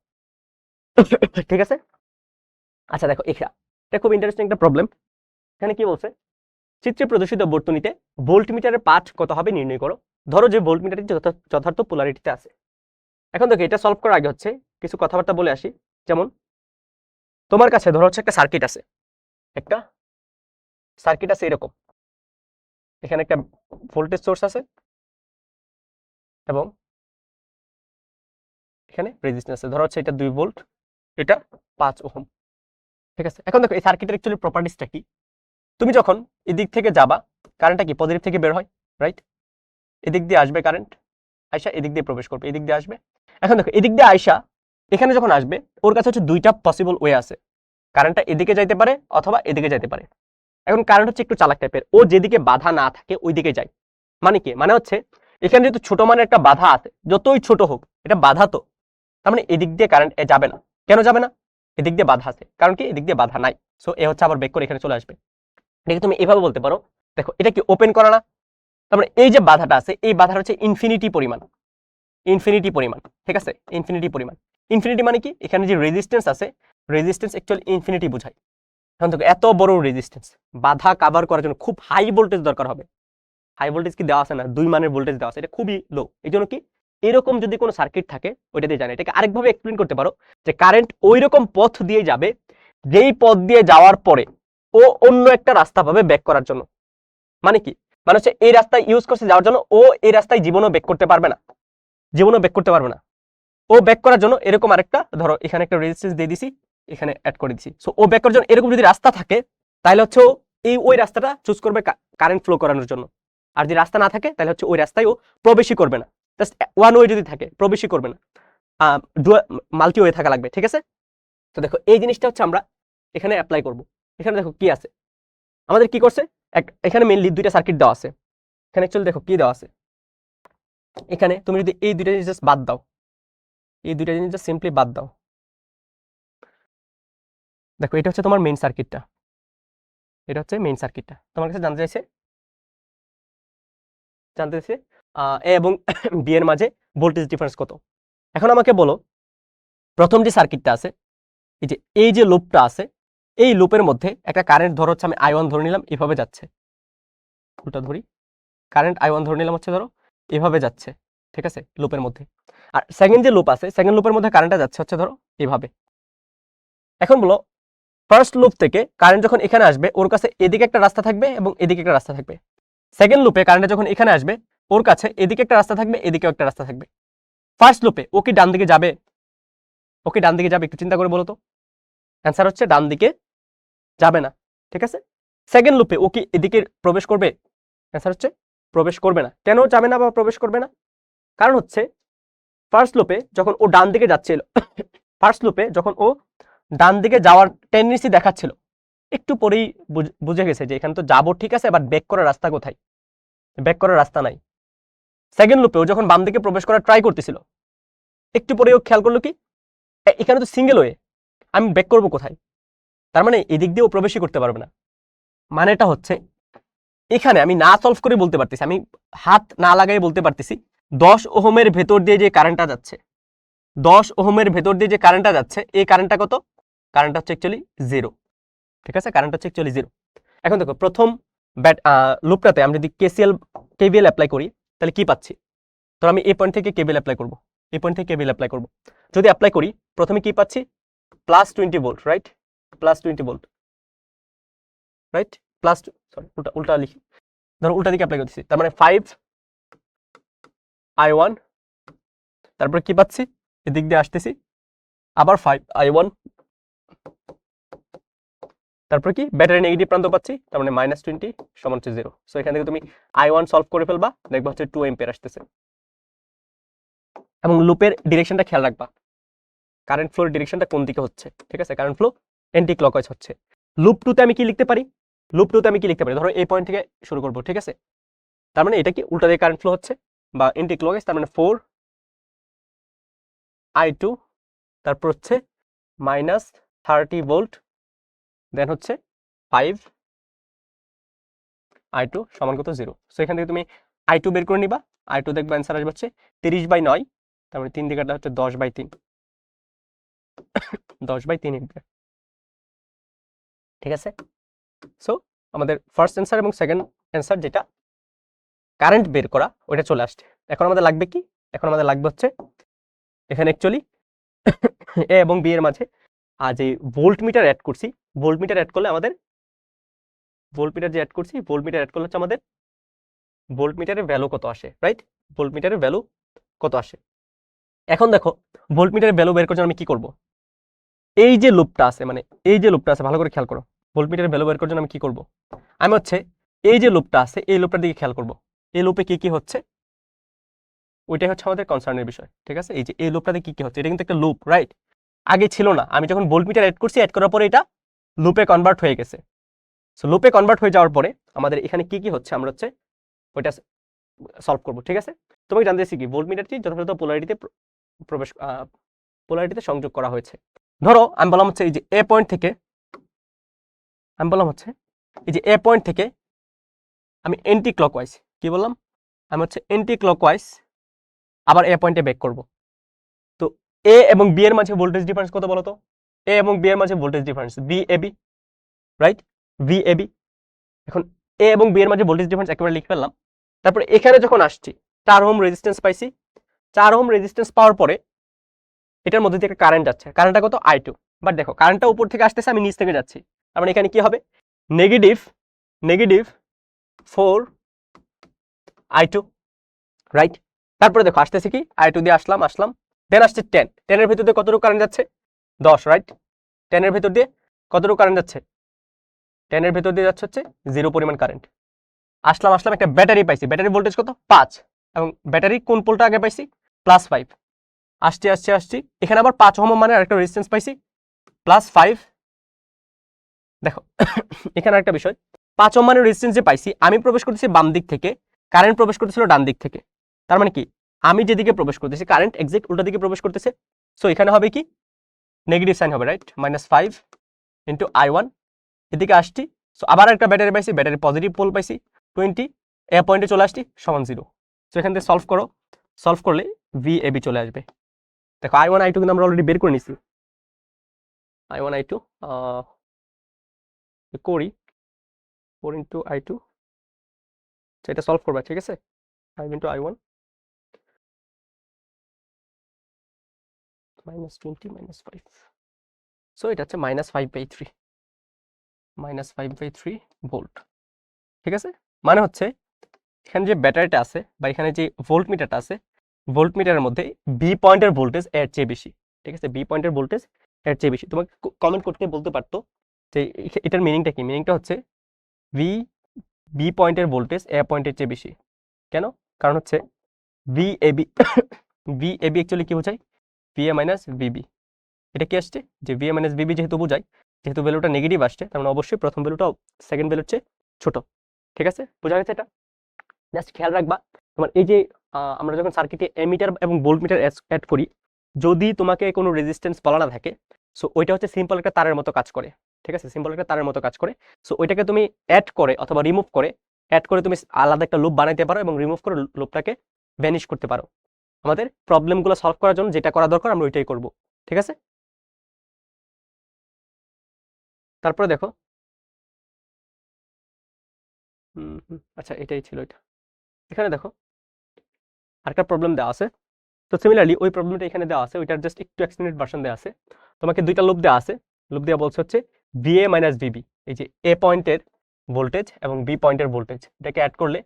ঠিক আছে। আচ্ছা দেখো, এটা খুব ইন্টারেস্টিং একটা প্রবলেম। এখানে কি বলছে? চিত্রে প্রদর্শিত বর্তনীতে ভোল্টমিটারের পাঠ কত হবে নির্ণয় করো। ধরো যে ভোল্টমিটারটি যথার্থ পোলারিটিতে আছে। এখন দেখো, এটা সলভ করার আগে হচ্ছে কিছু কথাবার্তা বলে আসি। যেমন তোমার কাছে ধরো হচ্ছে একটা সার্কিট আছে, একটা সার্কিট আছে এরকম। এখানে একটা ভোল্টেজ সোর্স আছে এবং এখানে রেজিস্ট্যান্স আছে। ধরো হচ্ছে এটা 2 ভোল্ট, এটা 5 ওহম, ঠিক আছে। এখন দেখো এই সার্কিটের অ্যাকচুয়ালি প্রপার্টিসটা কি? তুমি যখন এদিক থেকে যাবা, কারেন্টটা কি পজিটিভ থেকে বের হয়, রাইট? এদিক দিয়ে আসবে কারেন্ট, আয়শা এদিক দিয়ে প্রবেশ করবে, এদিক দিয়ে আসবে। এখন দেখো এদিক দিয়ে আয়শা এখানে যখন আসবে, ওর কাছে হচ্ছে 2টা পসিবল ওয়ে আছে। কারেন্টটা এদিকে যাইতে পারে অথবা এদিকে যাইতে পারে। এখন কারেন্ট হচ্ছে একটু চালাক টাইপের, ও যেদিকে বাধা না থাকে ওই দিকে যায়। মানে কি? মানে হচ্ছে এখানে যেহেতু ছোট মানে একটা বাধা আছে, যতই ছোট হোক এটা বাধা, তো তার মানে এদিক দিয়ে কারেন্ট যাবে না। কেন যাবে না? এদিক দিয়ে বাধা আছে, কারণ কি এদিক দিয়ে বাধা নাই। সো এ হচ্ছে আবার ব্যাক করে এখানে চলে আসবে। এটাকে তুমি এভাবে বলতে পারো, দেখো এটা কি ওপেন করা না, তার মানে এই যে বাধাটা আছে এই বাধাটা হচ্ছে ইনফিনিটি পরিমাণ, ইনফিনিটি পরিমাণ, ঠিক আছে, ইনফিনিটি পরিমাণ। ইনফিনিটি মানে কি, এখানে যে রেজিস্ট্যান্স আছে, রেজিস্ট্যান্স অ্যাকচুয়ালি ইনফিনিটি বোঝায়। এখন দেখো এত বড় রেজিস্ট্যান্স, বাধা কভার করার জন্য খুব হাই ভোল্টেজ দরকার হবে। হাই ভোল্টেজ কি দেওয়া আছে না, 2 মানের ভোল্টেজ দেওয়া আছে, এটা খুবই লো। এই জন্য কি এরকম যদি কোনো সার্কিট থাকে ওইটা দিয়ে জানে। এটাকে আরেকভাবে এক্সপ্লেন করতে পারো যে কারেন্ট ওই রকম পথ দিয়ে যাবে যেই পথ দিয়ে যাওয়ার পরে ও অন্য একটা রাস্তা পাবে ব্যাক করার জন্য। মানে কি, মানে হচ্ছে এই রাস্তায় ইউজ করছে যাওয়ার জন্য, ও এই রাস্তায় জীবনও ব্যাক করতে পারবে না, জীবনও ব্যাক করতে পারবে না। ও ব্যাক করার জন্য এরকম আরেকটা, ধরো এখানে একটা রেজিস্ট্যান্স দিয়ে দিছি, এখানে অ্যাড করে দিছি। সো ও ব্যাক করার জন্য এরকম যদি রাস্তা থাকে তাহলে হচ্ছে ও ওই রাস্তাটা চুজ করবে কারেন্ট ফ্লো করানোর জন্য। আর যদি রাস্তা না থাকে তাহলে হচ্ছে ওই রাস্তায় ও প্রবেশই করবে না। জাস্ট ওয়ান ওয়ে যদি থাকে প্রবেশই করবে না, মাল্টি ওয়ে থাকা লাগবে, ঠিক আছে। তো দেখো এই জিনিসটা হচ্ছে আমরা এখানে অ্যাপ্লাই করব। এখানে দেখো কি আছে, আমাদের কি করছে, এখানে মেইনলি দুইটা সার্কিট দেওয়া আছে। এখানে অ্যাকচুয়ালি দেখো কি দেওয়া আছে, এখানে তুমি যদি এই দুইটা জিনিস জাস্ট বাদ দাও, এই দুইটা জিনিস জাস্ট সিম্পলি বাদ দাও, দেখো এটা হচ্ছে তোমার মেইন সার্কিটটা, এটা হচ্ছে মেইন সার্কিটটা। তোমার কাছে জানতে চাইছে এ এবং বি এর মাঝে ভোল্টেজ ডিফারেন্স কত। এখন আমাকে বলো প্রথম যে সার্কিটটা আছে, এই যে লুপটা আছে, এই লুপের মধ্যে একটা কারেন্ট ধরো হচ্ছে আমি I1 ধরে নিলাম, এভাবে যাচ্ছে, উল্টা ধরি, কারেন্ট I1 ধরে নিলাম হচ্ছে ধরো এভাবে যাচ্ছে, ঠিক আছে, লুপের মধ্যে। আর সেকেন্ড যে লুপ আছে, সেকেন্ড লুপের মধ্যে কারেন্টটা যাচ্ছে হচ্ছে ধরো এভাবে। এখন বলো ফার্স্ট লুপ থেকে কারেন্ট যখন এখানে আসবে ওর কাছে এদিকে একটা রাস্তা থাকবে এবং এদিকে একটা রাস্তা থাকবে। সেকেন্ড লুপে কারেন্টটা যখন এখানে আসবে ওর কাছে এদিকে একটা রাস্তা থাকবে, এদিকেও একটা রাস্তা থাকবে। ফার্স্ট লুপে ও কি ডান দিকে যাবে? ও কি ডান দিকে যাবে? একটু চিন্তা করে বলো তো। অ্যান্সার হচ্ছে ডান দিকে যাবে না, ঠিক আছে। সেকেন্ড লুপে ও কি এদিকে প্রবেশ করবে? অ্যান্সার হচ্ছে প্রবেশ করবে না। কেন যাবে না বা প্রবেশ করবে না? কারণ হচ্ছে ফার্স্ট লুপে যখন ও ডান দিকে যাচ্ছিল, ফার্স্ট লুপে যখন ও ডান দিকে যাওয়ার টেন্ডেন্সি দেখাচ্ছিল, একটু পরেই বুঝে গেছে যে এখানে তো যাবো ঠিক আছে, বাট ব্যাক করার রাস্তা কোথায়? ব্যাক করার রাস্তা নাই। সেকেন্ড লুপে ও যখন বাম দিকে প্রবেশ করার ট্রাই করতেছিল, একটু পরে ও খেয়াল করলো কি এখানে তো সিঙ্গেল ওয়ে, আমি ব্যাক করবো কোথায়? তার মানে এদিক দিয়ে ও প্রবেশই করতে পারবে না। মানেটা হচ্ছে এখানে আমি না সলভ করে বলতে পারতেছি, আমি হাত না লাগাই বলতে পারতেছি 10 ওহমের ভেতর দিয়ে যে কারেন্টটা যাচ্ছে, 10 ওহমের ভেতর দিয়ে যে কারেন্টটা যাচ্ছে, এই কারেন্টটা কত? কারেন্টটা হচ্ছে অ্যাকচুয়ালি 0, ঠিক আছে, কারেন্ট হচ্ছে অ্যাকচুয়ালি 0। এখন দেখো প্রথম লুপটাতে আমি যদি কেভিএল অ্যাপ্লাই করি তাহলে কি পাচ্ছি? তো আমি এই পয়েন্ট থেকে কেভিএল অ্যাপ্লাই করব, এই পয়েন্ট থেকে কেভিএল অ্যাপ্লাই করব। যদি অ্যাপ্লাই করি প্রথমে কি পাচ্ছি? +20 volt, right, +20 volt, right, plus, sorry উল্টা লিখি, ধরো উল্টা দিকে অ্যাপ্লাই করতেছি, তার মানে 5I1, তারপরে কি পাচ্ছি? এদিক দিয়ে আসতেছি আবার 5I1, তারপর কি ব্যাটারি নেগেটিভ প্রান্ত পাচ্ছি, তার মানে -20 সমান হচ্ছে 0। সো এখান থেকে তুমি I1 সলভ করে ফেলবা, দেখবা হচ্ছে 2 এম্পিয়ার আসতেছে। এবং লুপের ডিরেকশনটা খেয়াল রাখবা, কারেন্ট ফ্লোর ডিরেকশনটা কোন দিকে হচ্ছে, ঠিক আছে, কারেন্ট ফ্লো অ্যান্টি ক্লকওয়াইজ হচ্ছে। লুপ 2তে আমি কি লিখতে পারি? লুপ 2তে আমি কি লিখতে পারি? ধরো এই পয়েন্ট থেকে শুরু করব, ঠিক আছে, তার মানে এটা কি উল্টা দিকে কারেন্ট ফ্লো হচ্ছে বা অ্যান্টি ক্লকওয়াইজ, তার মানে 4I2, তারপর হচ্ছে -30 ভোল্ট, দেন হচ্ছে 5I2 সমান কত? 0। সো এখান থেকে তুমি I2 বের করে নিবা, I2 দেখবা অ্যান্সার আসবে হচ্ছে 30/9, তার মানে 3 দিয়ে কাটলে হচ্ছে 10/3, 10/3 এম্পিয়ার, ঠিক আছে। সো আমাদের ফার্স্ট অ্যান্সার এবং সেকেন্ড অ্যান্সার যেটা কারেন্ট বের করা ওইটা চলে আসছে। এখন আমাদের লাগবে কি? এখন আমাদের লাগবে হচ্ছে এখানে অ্যাকচুয়ালি এ এবং বি এর মাঝে যে ভোল্ট মিটার অ্যাড করছি, ভোল্ট মিটার অ্যাড করলে আমাদের ভোল্ট মিটার যে অ্যাড করছি, ভোল্ট মিটার অ্যাড করলে হচ্ছে আমাদের ভোল্ট মিটারের ভ্যালু কত আসে, রাইট, ভোল্ট মিটারের ভ্যালু কত আসে। এখন দেখো ভোল্ট মিটারের ভ্যালু বের করার জন্য আমি কি করব? এই যে লুপটা আছে, মানে এই যে লুপটা আছে, ভালো করে খেয়াল করো, ভোল্ট মিটারের ভ্যালু বের করার জন্য আমি কি করব? আমি হচ্ছে এই যে লুপটা আছে এই লুপটার দিকে খেয়াল করব, এই লুপে কি কি হচ্ছে ওইটাই হচ্ছে আমাদের কনসার্নের বিষয়, ঠিক আছে। এই যে এই লুপটাতে কি কি হচ্ছে, এটা কিন্তু একটা লুপ, রাইট, আগে ছিল না, আমি যখন ভোল্ট মিটার অ্যাড করছি, অ্যাড করার পরে এটা লুপে কনভার্ট হয়ে গেছে। সো লুপে কনভার্ট হয়ে যাওয়ার পরে আমাদের এখানে কি কি হচ্ছে আমরা হচ্ছে ওইটা সলভ করবো, ঠিক আছে? তোমাকে জানতেছি কি ভোল্টমিটারটি যথাযথ পোলারিটিতে সংযোগ করা হয়েছে। ধরো আমি বললাম হচ্ছে এই যে এ পয়েন্ট থেকে আমি এন্টি ক্লকওয়াইজ, কি বললাম, আমি হচ্ছে এন্টি ক্লকওয়াইজ আবার এ পয়েন্টে ব্যাক করব। তো এ এবং বি এর মাঝে ভোল্টেজ ডিফারেন্স কত বলো তো? এ এবং বি এর মাঝে voltage difference VAB, right? VAB। এখন এ এবং বি এর মাঝে ভোল্টেজ ডিফারেন্স একেবারে লিখে ফেললাম। তারপরে এখানে যখন আসছি 4 ওহম রেজিস্ট্যান্স পাইছি, 4 ওহম রেজিস্ট্যান্স পাওয়ার পরে এটার মধ্যে দিয়ে একটা কারেন্ট যাচ্ছে, কারেন্টটা কত? I2। বাট দেখো কারেন্টটা উপর থেকে আসতেছে, আমি নিচ থেকে যাচ্ছি, তার মানে এখানে কি হবে? Negative 4I2, right? তারপরে দেখো আসতেছে কি I2 দিয়ে আসলাম, দেন আসছে 10, 10 এর ভিতর দিয়ে কতটুকু কারেন্ট যাচ্ছে? 10, রাইট? 10 এর ভিতর দিয়ে কতটুকু কারেন্ট যাচ্ছে? 10 এর ভিতর দিয়ে যাচ্ছে হচ্ছে 0 পরিমাণ কারেন্ট। আসলাম একটা ব্যাটারি পাইছি, ব্যাটারি ভোল্টেজ কত? 5, এবং ব্যাটারি কোন পোলটা আগে পাইছি? +5। আসছি এখানে আবার 5 ওহম মানে আরেকটা রেজিস্ট্যান্স পাইছি +5। দেখো এখানে একটা বিষয়, 5 ওহম মানে রেজিস্ট্যান্স যে পাইছি, আমি প্রবেশ করতেছি বাম দিক থেকে, কারেন্ট প্রবেশ করতেছিল ডান দিক থেকে। তার মানে কি আমি যেদিকে প্রবেশ করতেছি কারেন্ট এক্সাক্ট উল্টা দিকে প্রবেশ করতেছে। সো এখানে হবে কি নেগেটিভ সাইন হবে, রাইট? -5 into I1। এদিকে আসছি, সো আবার একটা ব্যাটারি পাইছি, ব্যাটারি পজিটিভ পোল পাইছি 20, এ পয়েন্টে চলে আসছি সমান 0। সো এখান থেকে সলভ করলে VAB চলে আসবে। দেখো I1 I2 কিন্তু আমরা অলরেডি বের করে নিছি। I1 I2 করি 4 ইন্টু I2, এটা সলভ করবা, ঠিক আছে? 5 ইন্টু I1 -20 -5, সো এটা হচ্ছে -5/3 ভোল্ট, ঠিক আছে? মানে হচ্ছে এখানে যে ব্যাটারিটা আছে বা এখানে যে ভোল্ট মিটারটা আছে, ভোল্ট মিটারের মধ্যে বি পয়েন্টের ভোল্টেজ এর চেয়ে বেশি, ঠিক আছে? বি পয়েন্টের ভোল্টেজ এর চেয়ে বেশি। তোমাকে কমেন্ট করতে বলতে পারতো যে এটার মিনিংটা কি? মিনিংটা হচ্ছে বি পয়েন্টের ভোল্টেজ এ পয়েন্টের চেয়ে বেশি। কেন? কারণ হচ্ছে VAB অ্যাকচুয়ালি কি বোঝায়? VA minus VB। এটা কি আসছে যে VA মাইনাস VB যেহেতু বোঝায়, যেহেতু ভ্যালুটা নেগেটিভ আসছে, তার মানে অবশ্যই প্রথম ভ্যালুটাও সেকেন্ড ভ্যালুর চেয়ে ছোট, ঠিক আছে? বোঝা গেছে এটা? জাস্ট খেয়াল রাখবা, তোমার এই যে আমরা যখন সার্কিটে এমিটার এবং ভোল্ট মিটার অ্যাড করি, যদি তোমাকে কোনো রেজিস্ট্যান্স বলা না থাকে, সো ওইটা হচ্ছে সিম্পল একটা তারের মতো কাজ করে, ঠিক আছে? সিম্পল একটা তারের মতো কাজ করে। সো ওইটাকে তুমি অ্যাড করে অথবা রিমুভ করে, তুমি আলাদা একটা লুপ বানাইতে পারো এবং রিমুভ করে লুপটাকে ভ্যানিশ করতে পারো। আমাদের প্রবলেমগুলো সলভ করার জন্য যেটা করা দরকার আমরা ওইটাই করব, ঠিক আছে? তারপরে দেখো, আচ্ছা এটাই ছিল এটা। এখানে দেখো আরেকটা প্রবলেম দেওয়া আছে। তো সিমিলারলি ওই প্রবলেমটা এখানে দেওয়া আছে, ওইটার জাস্ট একটু এক্সটেন্ডেড ভার্সন দেওয়া আছে। তোমাকে দুইটা লুপ দেওয়া আছে, লুপ দেওয়া বলছে হচ্ছে VA মাইনাস VB, এই যে এ পয়েন্টের ভোল্টেজ এবং বি পয়েন্টের ভোল্টেজ, এটাকে অ্যাড করলে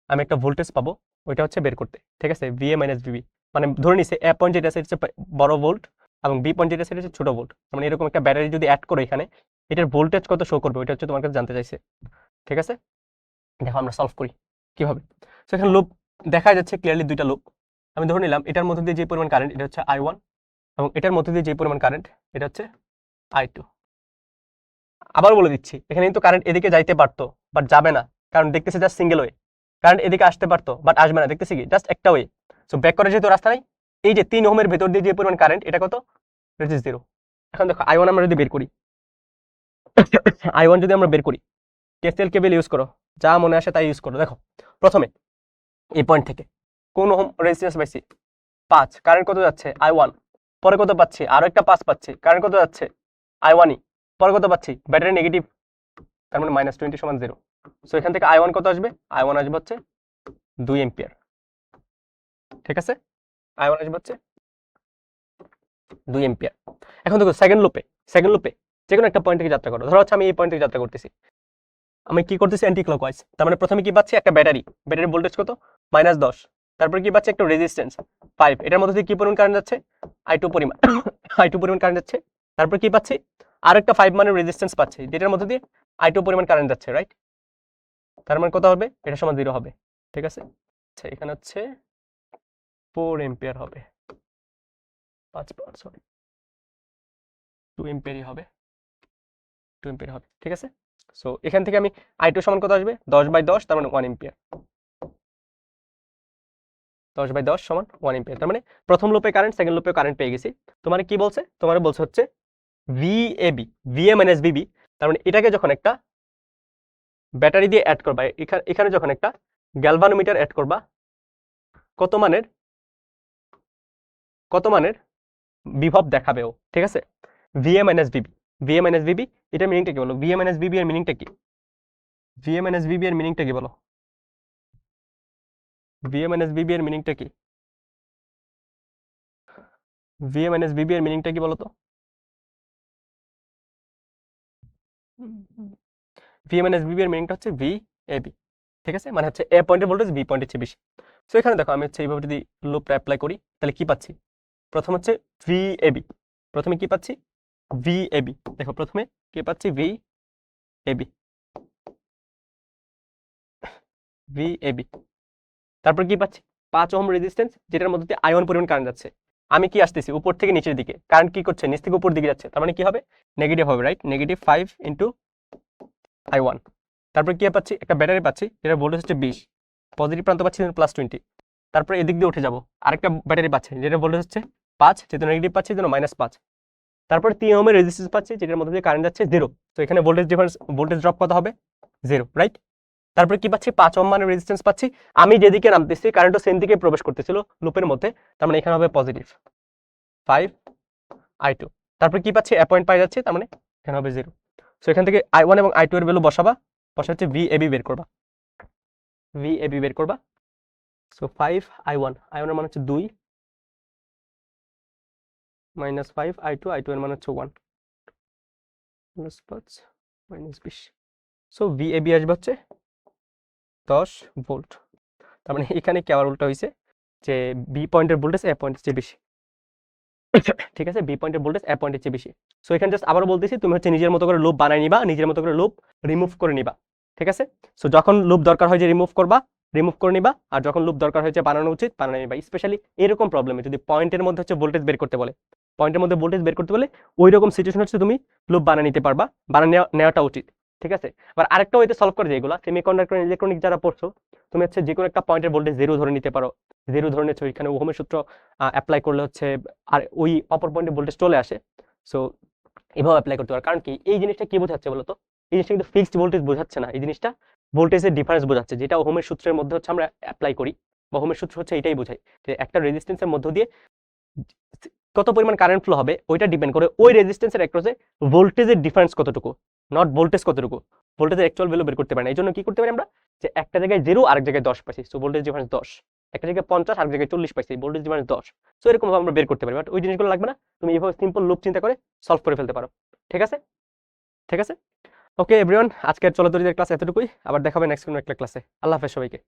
আমি একটা ভোল্টেজ পাবো, ওইটা হচ্ছে বের করতে, ঠিক আছে? VA মাইনাস VB মানে ধরে নিছে এ পয়েন্ট যেটা আছে হচ্ছে বড় ভোল্ট এবং বি পয়েন্ট যেটা আছে হচ্ছে ছোট ভোল্ট। মানে এরকম একটা ব্যাটারি যদি অ্যাড করো এখানে, এটার ভোল্টেজ কত শো করবে ওইটা হচ্ছে তোমার কাছে জানতে চাইছে, ঠিক আছে? দেখো আমরা সলভ করি কিভাবে। সো এখানে লুপ দেখা যাচ্ছে ক্লিয়ারলি দুইটা লুপ। আমি ধরে নিলাম এটার মধ্যে দিয়ে যে পরিমাণ কারেন্ট এটা হচ্ছে I1 এবং এটার মধ্যে দিয়ে যে পরিমাণ কারেন্ট এটা হচ্ছে I2। আবার বলে দিচ্ছি, এখানে কিন্তু কারেন্ট এদিকে যাইতে পারতো বাট যাবে না, কারণ দেখতেছি জাস্ট সিঙ্গেল ওয়ে। কারেন্ট এদিকে আসতে পারতো বাট আসবে না, দেখতেছি কি জাস্ট একটা ওয়ে। সো ব্যাক করে যেহেতু রাস্তা নাই, এই যে 3 ওহমের ভেতর দিয়ে যে পরিমাণ কারেন্ট এটা কত? এটা হচ্ছে 0। এখন দেখো I1 আমরা যদি বের করি, I1 যদি আমরা বের করি, KCL কেবল ইউজ করো, যা মনে আসে তাই ইউজ করো। দেখো প্রথমে এই পয়েন্ট থেকে কোন ওহম রেজিস্ট্যান্স পাইছি? 5, কারেন্ট কত যাচ্ছে? I1। পরে কত পাচ্ছি? আরো একটা 5 পাচ্ছি, কারেন্ট কত যাচ্ছে? I1ই। পরে কত পাচ্ছি? ব্যাটারি নেগেটিভ, তার মানে -20 সমান 0। সো এখান থেকে I1 কত আসবে? I1 আসবে হচ্ছে 2 এম্পিয়ার, ঠিক আছে? I1 আসবে হচ্ছে 2 এম্পিয়ার। এখন দেখো সেকেন্ড লুপে যে কোনো একটা পয়েন্ট থেকে যাত্রা করো। ধরো হচ্ছে আমি এই পয়েন্ট থেকে যাত্রা করতেছি, আমি কি করতেছি? Anti clockwise. তার মানে প্রথমে কি পাচ্ছি? একটা ব্যাটারির ভোল্টেজ কত? -10। তারপর কি পাচ্ছি? একটা রেজিস্ট্যান্স 5, এটার মধ্যে দিয়ে কি পরিমাণ কারেন্ট যাচ্ছে? I2 পরিমাণ কারেন্ট যাচ্ছে। তারপর কি পাচ্ছি? আর একটা 5 মানে রেজিস্ট্যান্স পাচ্ছি, যেটার মধ্যে দিয়ে I2 পরিমাণ কারেন্ট যাচ্ছে, রাইট? তার মানে কত হবে? এটা সমান 0 হবে, ঠিক আছে? আচ্ছা এখানে হচ্ছে 4 এম্পিয়ার হবে, 5 সরি 2 এম্পিয়ারই হবে, 2 এম্পিয়ার হবে, ঠিক আছে? সো এখান থেকে আমি I2 সমান কত আসবে? 10/10, তার মানে 1 এম্পিয়ার। 10/10 সমান 1 এম্পিয়ার। তার মানে প্রথম লুপে কারেন্ট, সেকেন্ড লুপে কারেন্ট পেয়ে গেছি। তোমার কি বলছে? তোমার বলছে হচ্ছে ভিএবি, ভিএ মাইনাস ভিবি। তার মানে এটাকে যখন একটা ব্যাটারি দিয়ে অ্যাড করবা, এখানে যখন একটা গ্যালভানোমিটার অ্যাড করবা, কত মানের বিভব দেখাবে ও, ঠিক আছে? VA minus VB, VA minus VB, এটার মিনিংটা কি বলো? ভিএ মাইনাস ভিবি এর মিনিংটা কি? ভিএ মাইনাস ভিবি এর মিনিংটা কি বলো? ভিএ মাইনাস ভিবি এর মিনিংটা কি? ভিএ মাইনাস ভিবি এর মিনিংটা কি বলো তো? ভি মাইনাস ভিবি এর মিনিংটা হচ্ছে ভি এ বি, ঠিক আছে? মানে হচ্ছে এ পয়েন্টের ভোল্টেজ বি পয়েন্টের চেয়ে বেশি। সো এখানে দেখো আমি হচ্ছে এইভাবে যদি লুপটা অ্যাপ্লাই করি, তাহলে কি পাচ্ছি? প্রথম হচ্ছে ভি এ বি, প্রথমে কি পাচ্ছি? V A B. দেখো প্রথমে কি পাচ্ছি? V A B, V A B. তারপর কি পাচ্ছি? 5 ওহম রেজিস্ট্যান্স, যেটার মধ্যে দিয়ে আয়ন পরিমাণ কারেন্ট যাচ্ছে। আমি কি আসতেছি উপর থেকে নিচের দিকে, কারেন্ট কি করছে? নিচ থেকে উপর দিকে যাচ্ছে, তার মানে কি হবে? নেগেটিভ হবে, রাইট? Negative 5 into I1। তারপর কি পাচ্ছি? একটা ব্যাটারি পাচ্ছি, যেটা ভোল্টেজ হচ্ছে 20, পজিটিভ প্রান্ত পাচ্ছি +20। তারপর এদিক দিয়ে উঠে যাব, আরেকটা ব্যাটারি পাচ্ছি, যেটা ভোল্টেজ হচ্ছে 5, যেহেতু নেগেটিভ পাচ্ছি যেন -5। তারপর 3 ওহমের রেজিস্ট্যান্স পাচ্ছি, যেটার মধ্যে দিয়ে কারেন্ট যাচ্ছে 0। তো এখানে ভোল্টেজ ডিফারেন্স, ভোল্টেজ ড্রপ কত হবে? 0, রাইট? তারপর কি পাচ্ছি? 5 ওহম মানের রেজিস্ট্যান্স পাচ্ছি। আমি যেদিকে নামতেছি কারেন্টও সেম দিকে প্রবেশ করতেছিল লুপের মধ্যে, তার মানে এখানে হবে পজিটিভ 5I2। তারপর কি পাচ্ছি? এ পয়েন্ট পাই যাচ্ছে, তার মানে এখানে হবে 0। সো এখান থেকে I1 এবং I2 এর ভ্যালু বসাবা, বসা হচ্ছে VAB বের করবা, VAB বের করবা। সো 5I1, I1 এর মান হচ্ছে 2 মাইনাস 5I2, I2 এর মান হচ্ছে 1 প্লাস 5 মাইনাস 20। সো VAB আসবে হচ্ছে 10 ভোল্ট। তার মানে এখানে কি আবার উল্টা হয়েছে, যে বি পয়েন্টের ভোল্টেজ এ পয়েন্টের চেয়ে বেশি, ঠিক আছে? বি পয়েন্টের ভোল্টেজ এ পয়েন্টের চেয়ে বেশি। সো এখানে জাস্ট আবার বলতেছি, তুমি হচ্ছে নিজের মতো করে লুপ বানাই নিবা, নিজের মতো করে লুপ রিমুভ করে নিবা, ঠিক আছে? সো যখন লুপ দরকার হয় যে রিমুভ করবা, রিমুভ করে নিবা, আর যখন লুপ দরকার হয়েছে বানানো উচিত বানানো নিবা। স্পেশালি এরকম প্রবলেমে যদি পয়েন্টের মধ্যে হচ্ছে ভোল্টেজ বের করতে বলে, পয়েন্টের মধ্যে ভোল্টেজ বের করতে বলে, ওই রকম সিচুয়েশন হচ্ছে তুমি লুপ বানিয়ে নিতে পারবা, বানিয়ে নেওয়াটা উচিত, ঠিক আছে? আবার আরেকটা ওইতে সলভ করে, যেগুলো সেমিকন্ডাক্টর ইলেকট্রনিক যারা পড়ছো, তুমি হচ্ছে যে কোনো একটা পয়েন্টের ভোল্টেজ 0 ধরে নিতে পারো, 0 ধরে নিচ্ছ, ওইখানে ওহমের সূত্র অ্যাপ্লাই করলে হচ্ছে আর ওই অপর পয়েন্টে ভোল্টেজ চলে আসে। সো এভাবে অ্যাপ্লাই করতে পারো। কারণ কি এই জিনিসটা কি বোঝাচ্ছে বলতো? এই জিনিসটা কিন্তু ফিক্সড ভোল্টেজ বোঝাচ্ছে না, এই জিনিসটা ভোল্টেজের ডিফারেন্স বোঝাচ্ছে, যেটা ওহমের সূত্রের মধ্যে হচ্ছে আমরা অ্যাপ্লাই করি, বা ওহমের সূত্র হচ্ছে এটাই বোঝায় যে একটা রেজিস্ট্যান্সের মধ্য দিয়ে কত পরিমাণ কারেন্ট ফ্লো হবে, ওইটা ডিপেন্ড করে ওই রেজিস্ট্যান্সের অ্যাক্রসে ভোল্টেজের ডিফারেন্স কতটুকু, নট ভোল্টেজ কতটুকু, ভোল্টেজের অ্যাকচুয়াল ভ্যালু বের করতে পারি না। এই জন্য কি করতে পারি আমরা, যে একটা জায়গায় 0 আরেক জায়গায় 10 পাইছি, সো ভোল্টেজ ডিফারেন্স 10, একটা জায়গায় 50 আরেক জায়গায় 40 পাইছি, ভোল্টেজ ডিফারেন্স 10। সো এরকম ভাবে আমরা বের করতে পারি, বাট ওই জিনিসগুলো লাগবে না, তুমি এইভাবে সিম্পল লুপ চিন্তা করে সলভ করে ফেলতে পারো, ঠিক আছে? ঠিক আছে, ওকে এভরিওয়ান, আজকের চলতরিদের ক্লাস এতটুকুই। আবার দেখাবে নেক্সট কোনো একটা ক্লাসে। আল্লাহ হাফেজ সবাইকে।